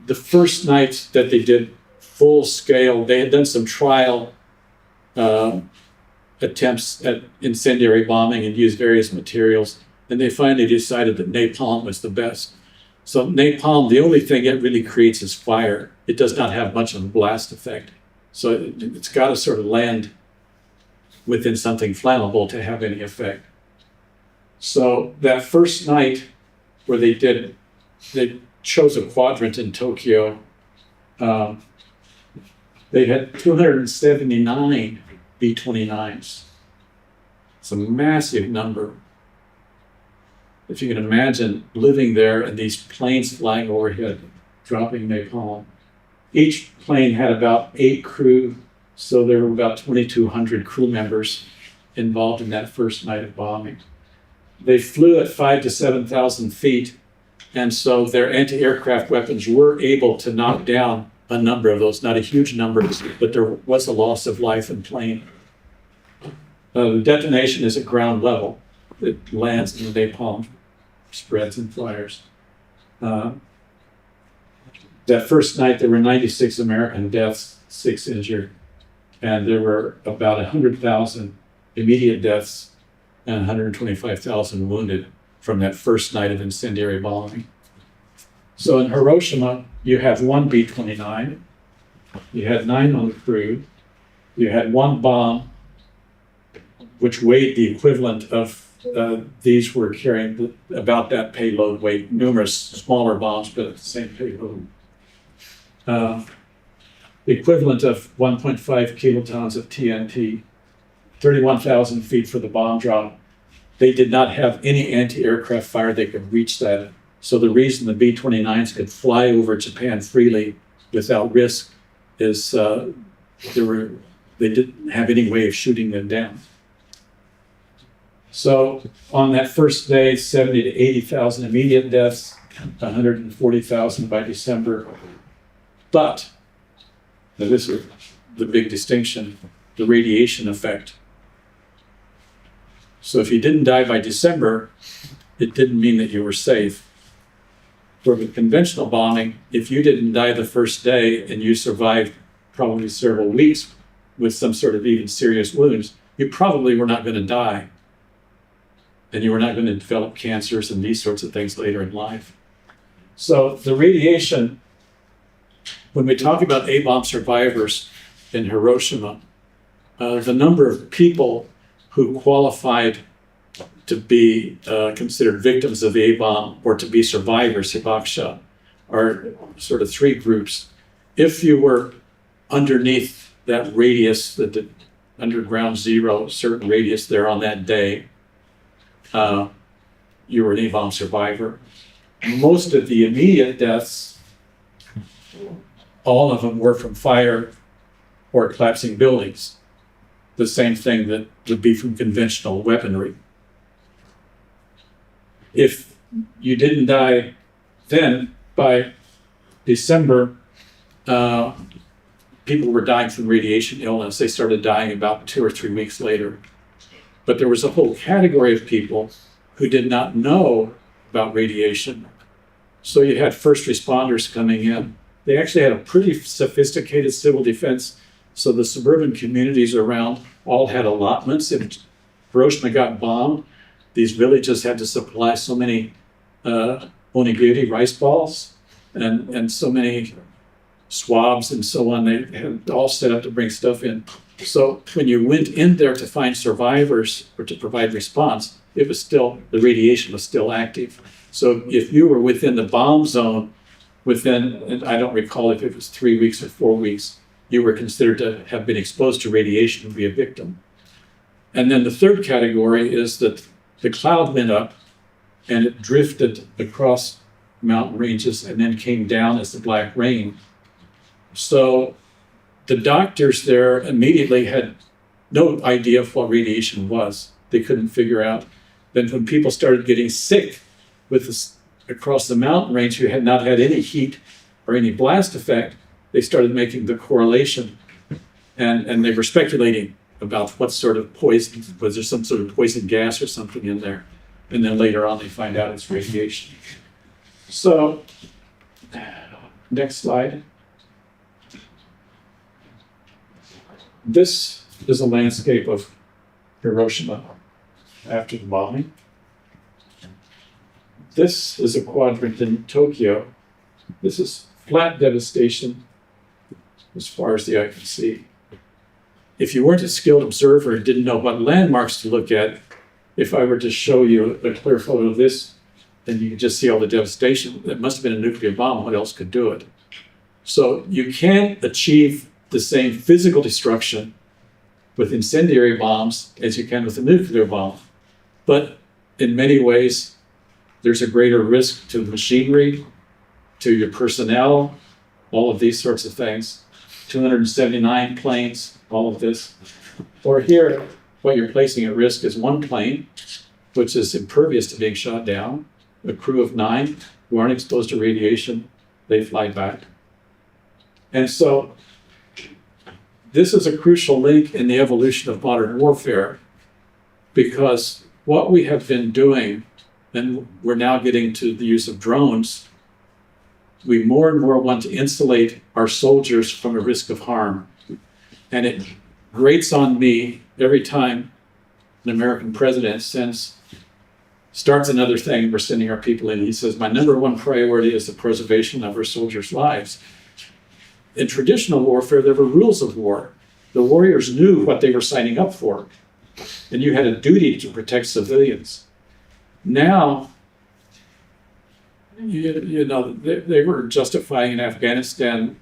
the first night that they did full scale, they had done some trial attempts at incendiary bombing and used various materials, and they finally decided that napalm was the best. So napalm, the only thing it really creates is fire. It does not have much of a blast effect. So it's got to sort of land within something flammable to have any effect. So that first night where they chose a quadrant in Tokyo, they had 279 B-29s. It's a massive number. If you can imagine living there and these planes flying overhead, dropping napalm. Each plane had about 8 crew, so there were about 2,200 crew members involved in that first night of bombing. They flew at 5,000 to 7,000 feet, and so their anti-aircraft weapons were able to knock down a number of those, not a huge number, but there was a loss of life in plane. The detonation is at ground level. It lands and the napalm spreads and fires. That first night, there were 96 American deaths, 6 injured, and there were about 100,000 immediate deaths and 125,000 wounded from that first night of incendiary bombing. So in Hiroshima, you have 1 B-29, you had 9 on the crew, you had 1 bomb, which weighed the equivalent of, these were carrying about that payload weight, numerous smaller bombs, but at the same payload. The equivalent of 1.5 kilotons of TNT, 31,000 feet for the bomb drop. They did not have any anti-aircraft fire that could reach that. So the reason the B-29s could fly over Japan freely without risk is they didn't have any way of shooting them down. So on that first day, 70 to 80,000 immediate deaths, 140,000 by December. But, now this is the big distinction, the radiation effect. So if you didn't die by December, it didn't mean that you were safe. For the conventional bombing, if you didn't die the first day and you survived probably several weeks with some sort of even serious wounds, you probably were not going to die. And you were not going to develop cancers and these sorts of things later in life. So the radiation, when we talk about A-bomb survivors in Hiroshima, the number of people who qualified to be considered victims of the A-bomb or to be survivors, hibakusha, are sort of 3 groups. If you were underneath that radius, the underground zero, certain radius there on that day, you were an A-bomb survivor. Most of the immediate deaths, all of them were from fire or collapsing buildings. The same thing that would be from conventional weaponry. If you didn't die then, by December, people were dying from radiation illness. They started dying about 2 or 3 weeks later. But there was a whole category of people who did not know about radiation. So you had first responders coming in. They actually had a pretty sophisticated civil defense. So the suburban communities around all had allotments. If Hiroshima got bombed, these villages had to supply so many onigiri, rice balls, and so many swabs and so on. They had all set up to bring stuff in. So when you went in there to find survivors or to provide response, it was still, the radiation was still active. So if you were within the bomb zone, within, and I don't recall if it was 3 weeks or 4 weeks, you were considered to have been exposed to radiation and be a victim. And then the third category is that the cloud went up and it drifted across mountain ranges and then came down as the black rain. So the doctors there immediately had no idea of what radiation was. They couldn't figure out. Then when people started getting sick with this, across the mountain range who had not had any heat or any blast effect, they started making the correlation. And they were speculating about what sort of poison, was there some sort of poison gas or something in there? And then later on they find out it's radiation. So, next slide. This is a landscape of Hiroshima after the bombing. This is a quadrant in Tokyo. This is flat devastation as far as the eye can see. If you weren't a skilled observer and didn't know what landmarks to look at, if I were to show you a clear photo of this, then you could just see all the devastation. It must have been a nuclear bomb. What else could do it? So you can't achieve the same physical destruction with incendiary bombs as you can with a nuclear bomb. But in many ways, there's a greater risk to the machinery, to your personnel, all of these sorts of things. 279 planes, all of this. Or here, what you're placing at risk is one plane, which is impervious to being shot down, a crew of 9 who aren't exposed to radiation, they fly back. And so this is a crucial link in the evolution of modern warfare, because what we have been doing, and we're now getting to the use of drones, we more and more want to insulate our soldiers from a risk of harm. And it grates on me every time an American president starts another thing, we're sending our people in. He says, my number one priority is the preservation of our soldiers' lives. In traditional warfare, there were rules of war. The warriors knew what they were signing up for, and you had a duty to protect civilians. Now, they were justifying in Afghanistan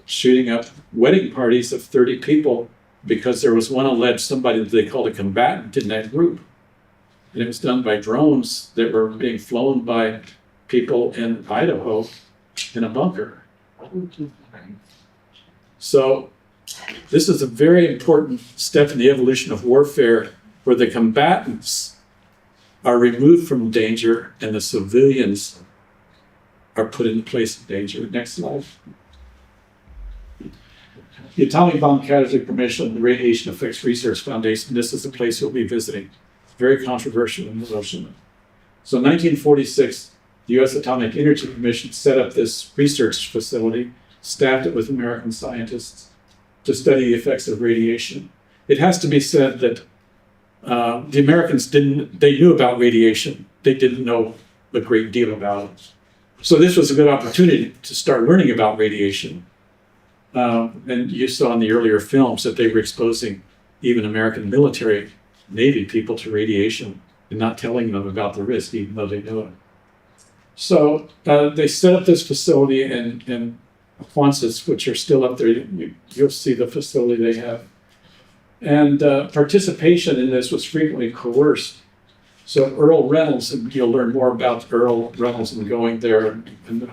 shooting up wedding parties of 30 people because there was one alleged somebody that they called a combatant in that group. And it was done by drones that were being flown by people in Idaho in a bunker. So this is a very important step in the evolution of warfare, where the combatants are removed from danger and the civilians are put in place of danger. Next slide. The Atomic Bomb Casualty Commission, the Radiation Effects Research Foundation, this is the place you'll be visiting. Very controversial in Hiroshima. So in 1946, the U.S. Atomic Energy Commission set up this research facility, staffed it with American scientists to study the effects of radiation. It has to be said that the Americans they knew about radiation. They didn't know a great deal about it. So this was a good opportunity to start learning about radiation. And you saw in the earlier films that they were exposing even American military Navy people to radiation and not telling them about the risk, even though they knew it. So they set up this facility in Quonset, which are still up there. You'll see the facility they have. And participation in this was frequently coerced. So Earl Reynolds, and you'll learn more about Earl Reynolds and going there and the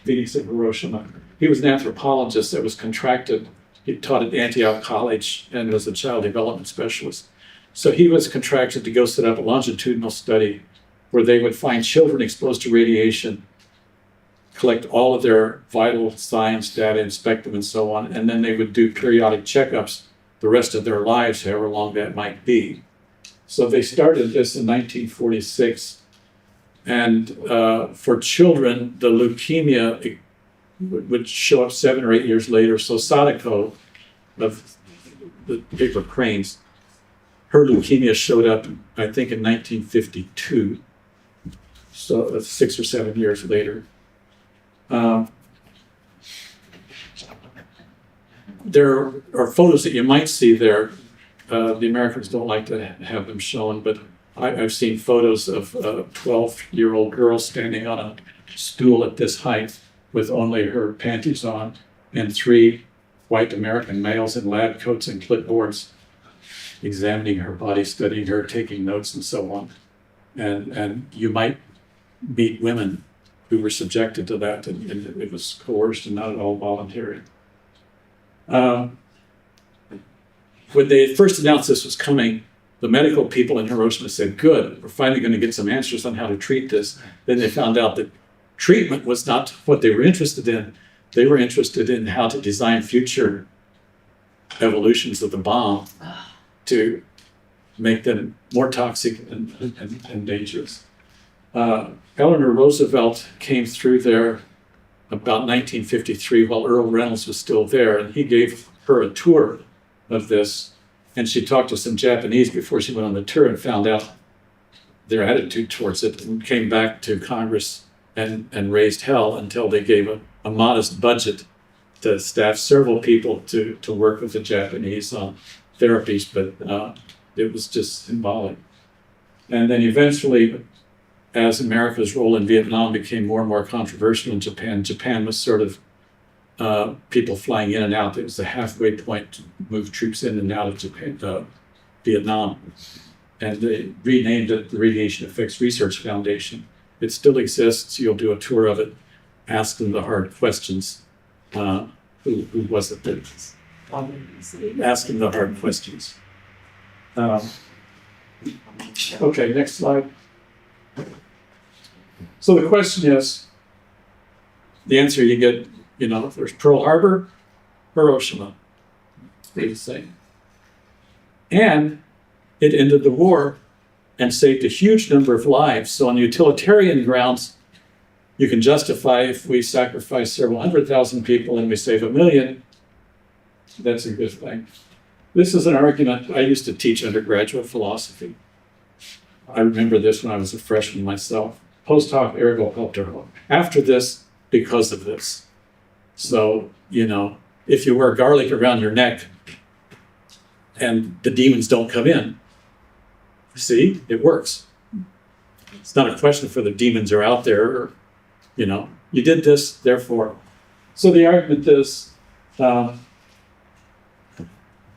Phoenix and Hiroshima. He was an anthropologist that was contracted. He taught at Antioch College and was a child development specialist. So he was contracted to go set up a longitudinal study where they would find children exposed to radiation, collect all of their vital signs, data, inspect them, and so on, and then they would do periodic checkups the rest of their lives, however long that might be. So they started this in 1946, and for children, the leukemia would show up 7 or 8 years later. So Sadako, of the paper cranes, her leukemia showed up, I think, in 1952. So that's 6 or 7 years later. There are photos that you might see there. The Americans don't like to have them shown, but I've seen photos of a 12-year-old girl standing on a stool at this height with only her panties on, and 3 white American males in lab coats and clipboards examining her body, studying her, taking notes, and so on. And you might meet women who were subjected to that, and it was coerced and not at all voluntary. When they first announced this was coming, the medical people in Hiroshima said, good, we're finally going to get some answers on how to treat this. Then they found out that treatment was not what they were interested in. They were interested in how to design future evolutions of the bomb to make them more toxic and dangerous. Eleanor Roosevelt came through there about 1953 while Earl Reynolds was still there, and he gave her a tour of this, and she talked to some Japanese before she went on the tour and found out their attitude towards it, and came back to Congress and raised hell until they gave a modest budget to staff several people to work with the Japanese on therapies, but it was just symbolic. And then eventually, as America's role in Vietnam became more and more controversial in Japan, Japan was sort of people flying in and out. It was the halfway point to move troops in and out of Japan, Vietnam. And they renamed it the Radiation Effects Research Foundation. It still exists. You'll do a tour of it. Ask them the hard questions. Who was it that ask them the hard questions? Okay, next slide. So the question is, the answer you get, there's Pearl Harbor, Hiroshima, stay the same. And it ended the war and saved a huge number of lives. So on utilitarian grounds, you can justify if we sacrifice several 100,000 people and we save 1 million, that's a good thing. This is an argument I used to teach undergraduate philosophy. I remember this when I was a freshman myself. Post hoc ergo propter hoc. After this, because of this. So, if you wear garlic around your neck and the demons don't come in, see, it works. It's not a question for the demons are out there, or, you did this, therefore. So the argument is the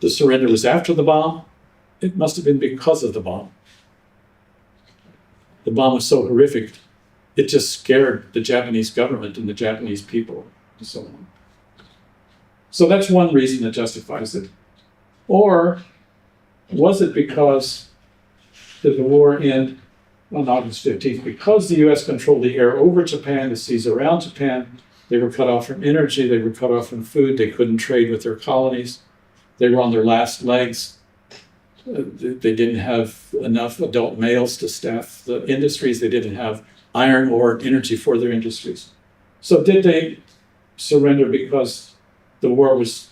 surrender was after the bomb. It must have been because of the bomb. The bomb was so horrific, it just scared the Japanese government and the Japanese people and so on. So that's one reason that justifies it. Or was it because did the war end on August 15th? Because the US controlled the air over Japan, the seas around Japan, they were cut off from energy, they were cut off from food, they couldn't trade with their colonies, they were on their last legs. They didn't have enough adult males to staff the industries. They didn't have iron or energy for their industries. So did they surrender because the war was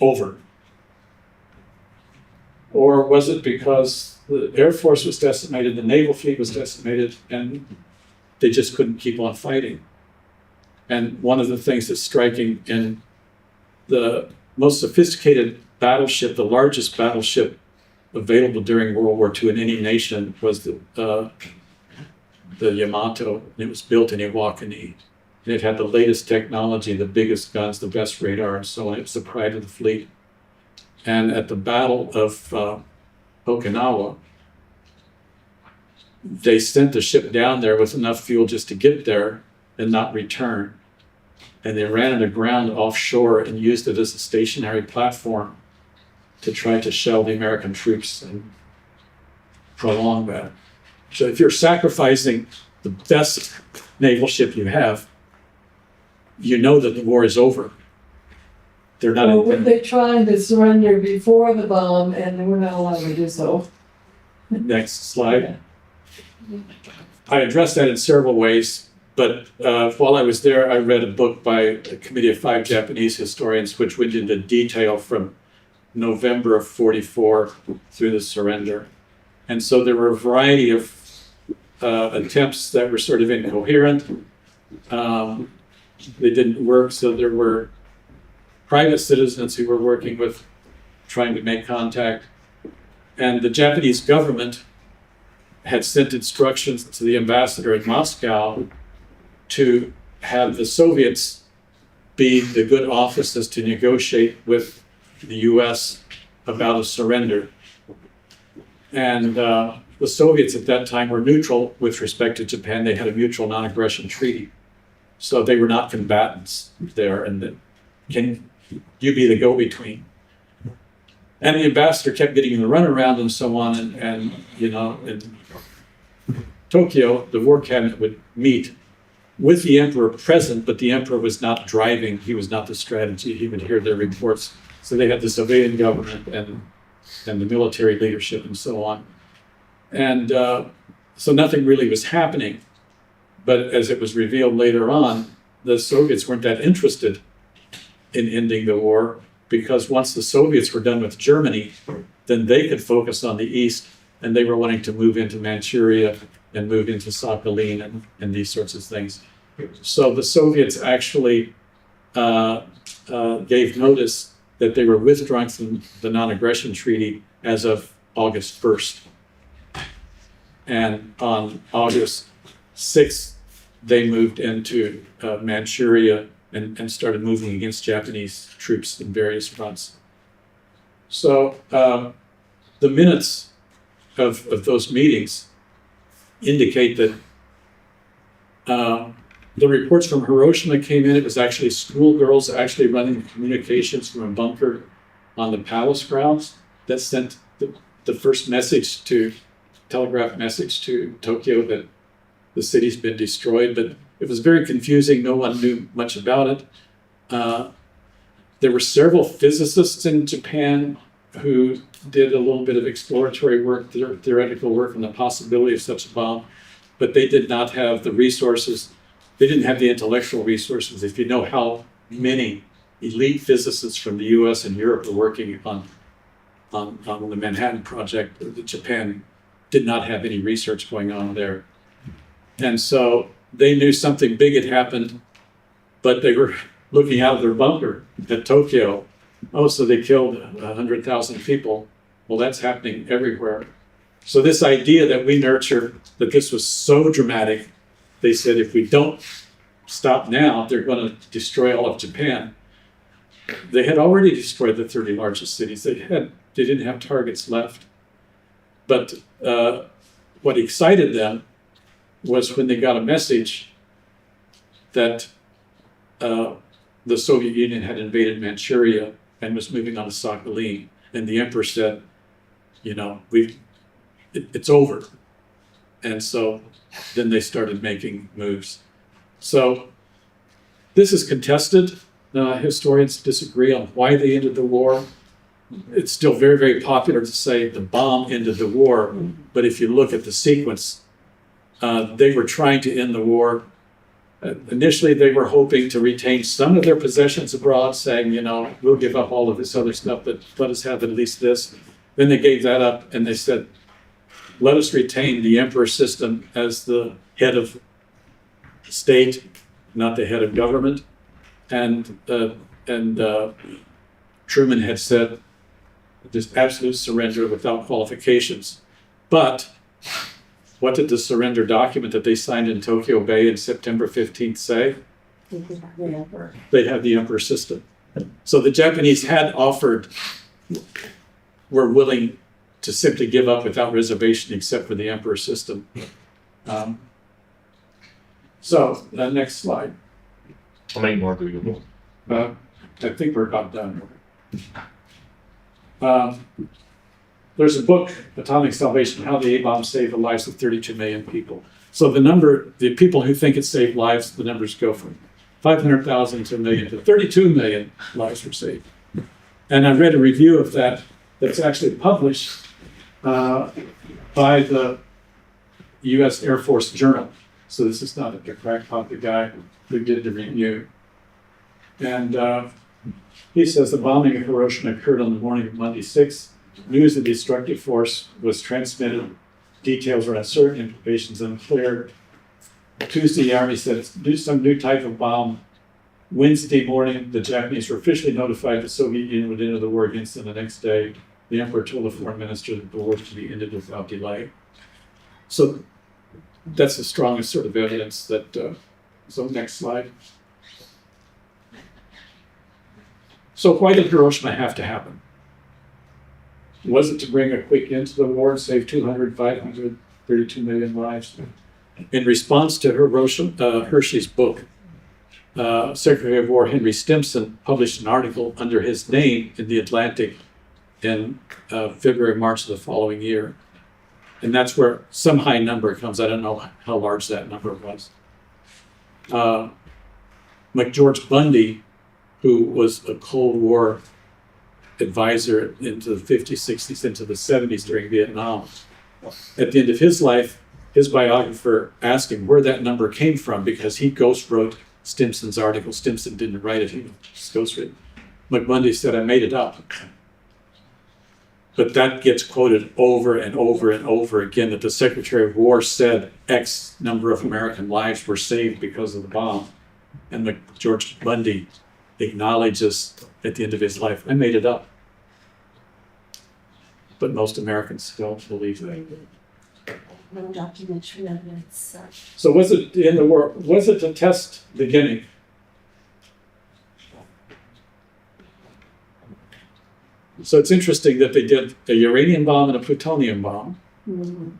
over? Or was it because the Air Force was decimated, the naval fleet was decimated, and they just couldn't keep on fighting? And one of the things that's striking in the most sophisticated battleship, the largest battleship available during World War II in any nation, was the Yamato, and it was built in Iwakuni. And it had the latest technology, the biggest guns, the best radar, and so on. It was the pride of the fleet. And at the Battle of Okinawa, they sent the ship down there with enough fuel just to get there and not return. And they ran it aground offshore and used it as a stationary platform to try to shell the American troops and prolong that. So if you're sacrificing the best naval ship you have, you know that the war is over. They're not. Or were they trying to surrender before the bomb and they were not allowed to do so? Next slide. I addressed that in several ways, but while I was there, I read a book by a committee of 5 Japanese historians, which went into detail from November of 44 through the surrender. And so there were a variety of attempts that were sort of incoherent. They didn't work, so there were private citizens who were working with trying to make contact. And the Japanese government had sent instructions to the ambassador in Moscow to have the Soviets be the good offices to negotiate with the US about a surrender. And the Soviets at that time were neutral with respect to Japan. They had a mutual non-aggression treaty. So they were not combatants there. And can you be the go-between? And the ambassador kept getting the runaround and so on. And in Tokyo, the war cabinet would meet with the emperor present, but the emperor was not driving. He was not the strategy. He would hear their reports. So they had the civilian government and the military leadership and so on. And so nothing really was happening. But as it was revealed later on, the Soviets weren't that interested in ending the war, because once the Soviets were done with Germany, then they could focus on the East, and they were wanting to move into Manchuria and move into Sakhalin and these sorts of things. So the Soviets actually gave notice that they were withdrawing from the non-aggression treaty as of August 1st. And on August 6th, they moved into Manchuria and started moving against Japanese troops in various fronts. So the minutes of those meetings indicate that the reports from Hiroshima came in. It was actually schoolgirls actually running communications from a bunker on the palace grounds that sent the first message telegraph message to Tokyo that the city's been destroyed. But it was very confusing. No one knew much about it. There were several physicists in Japan who did a little bit of exploratory work, theoretical work on the possibility of such a bomb, but they did not have the resources. They didn't have the intellectual resources. If you know how many elite physicists from the US and Europe were working on the Manhattan Project, Japan did not have any research going on there. And so they knew something big had happened, but they were looking out of their bunker at Tokyo. Oh, so they killed 100,000 people. Well, that's happening everywhere. So this idea that we nurture, that this was so dramatic, they said if we don't stop now, they're going to destroy all of Japan. They had already destroyed the 30 largest cities. They didn't have targets left. But what excited them was when they got a message that the Soviet Union had invaded Manchuria and was moving on to Sakhalin. And the emperor said, you know, it's over. And so then they started making moves. So this is contested. Historians disagree on why they ended the war. It's still very, very popular to say the bomb ended the war. But if you look at the sequence, they were trying to end the war. Initially, they were hoping to retain some of their possessions abroad, saying, you know, we'll give up all of this other stuff, but let us have at least this. Then they gave that up and they said, let us retain the emperor system as the head of state, not the head of government. And Truman had said, this absolute surrender without qualifications. But what did the surrender document that they signed in Tokyo Bay on September 15th say? They have the emperor system. So the Japanese had offered, were willing to simply give up without reservation except for the emperor system. So next slide. How many more do we go? I think we're about done. There's a book, Atomic Salvation, How the A-Bomb Saved the Lives of 32 million people. So the people who think it saved lives, the numbers go from 500,000 to a million to 32 million lives were saved. And I read a review of that that's actually published by the US Air Force Journal. So this is not a crackpot, the guy who did the review. And he says the bombing of Hiroshima occurred on the morning of Monday 6th. News of destructive force was transmitted. Details are uncertain, implications unclear. Tuesday, the Army said it's some new type of bomb. Wednesday morning, the Japanese were officially notified the Soviet Union would enter the war against them the next day. The emperor told the foreign minister that the war was to be ended without delay. So that's the strongest sort of evidence that, so next slide. So why did Hiroshima have to happen? Was it to bring a quick end to the war and save 200, 500, 32 million lives? In response to Hershey's book, Secretary of War Henry Stimson published an article under his name in The Atlantic in February, March of the following year. And that's where some high number comes. I don't know how large that number was. McGeorge Bundy, who was a Cold War advisor into the 50s, 60s, into the 70s during Vietnam. At the end of his life, his biographer asked him where that number came from because he ghost wrote Stimson's article. Stimson didn't write it, he just ghost wrote it. McBundy said, I made it up. But that gets quoted over and over and over again, that the Secretary of War said X number of American lives were saved because of the bomb. And George Bundy acknowledges at the end of his life, I made it up. But most Americans don't believe that. no documentary evidence. So was it in the war? Was it a test beginning? So it's interesting that they did a uranium bomb and a plutonium bomb. Mm-hmm.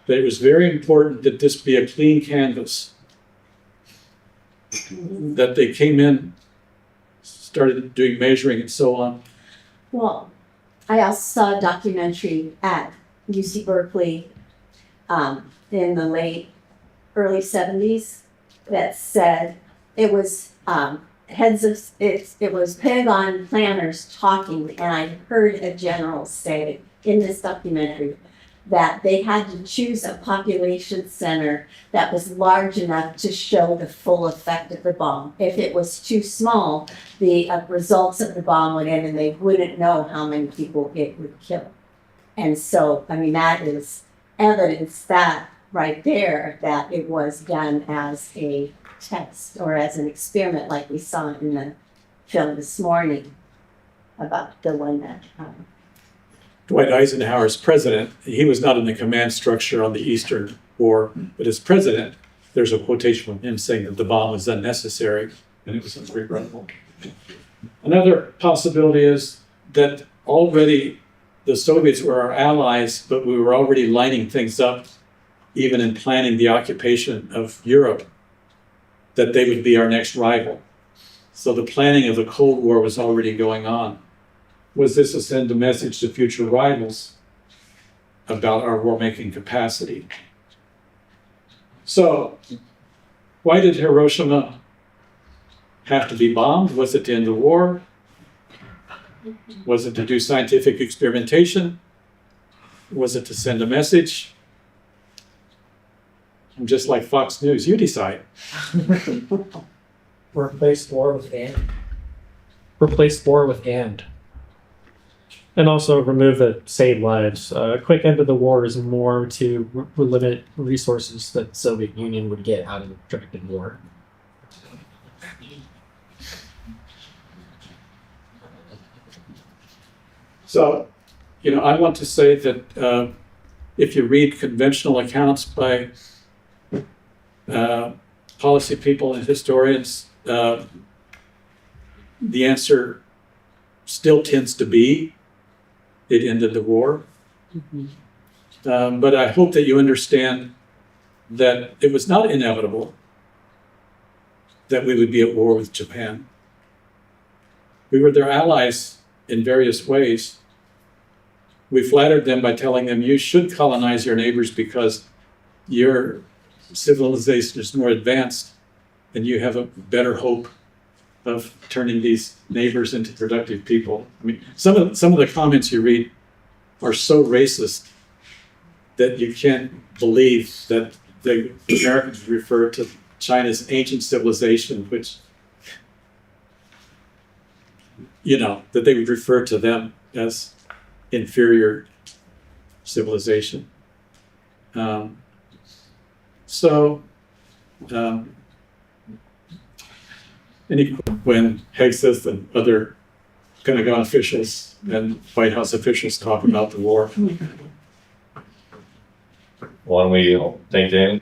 That it was very important that this be a clean canvas. Mm-hmm. That they came in, started doing measuring and so on. Well, I also saw a documentary at UC Berkeley in the early 70s that said it was it was Pentagon planners talking, and I heard a general say in this documentary that they had to choose a population center that was large enough to show the full effect of the bomb. If it was too small, the results of the bomb would end and they wouldn't know how many people it would kill. And so, I mean, that is evidence that right there that it was done as a test or as an experiment like we saw in the film this morning about the one that Dwight Eisenhower's president, he was not in the command structure on the Eastern War, but as president, there's a quotation from him saying that the bomb was unnecessary and it was unregrettable. Another possibility is that already the Soviets were our allies, but we were already lining things up, even in planning the occupation of Europe, that they would be our next rival. So the planning of the Cold War was already going on. Was this to send a message to future rivals about our war-making capacity? So, why did Hiroshima have to be bombed? Was it to end the war? Was it to do scientific experimentation? Was it to send a message? I'm just like Fox News, you decide. Replace war with and. Replace war with and. And also remove the save lives. A quick end of the war is more to limit resources that the Soviet Union would get out of the protracted war. So, I want to say that if you read conventional accounts by policy people and historians, the answer still tends to be it ended the war. But I hope that you understand that it was not inevitable that we would be at war with Japan. We were their allies in various ways. We flattered them by telling them, you should colonize your neighbors because your civilization is more advanced and you have a better hope of turning these neighbors into productive people. I mean, some of the comments you read are so racist that you can't believe that the Americans refer to China's ancient civilization, which, that they would refer to them as inferior civilization. When Haig says that other Pentagon officials and White House officials talk about the war. Why don't we thank Dan?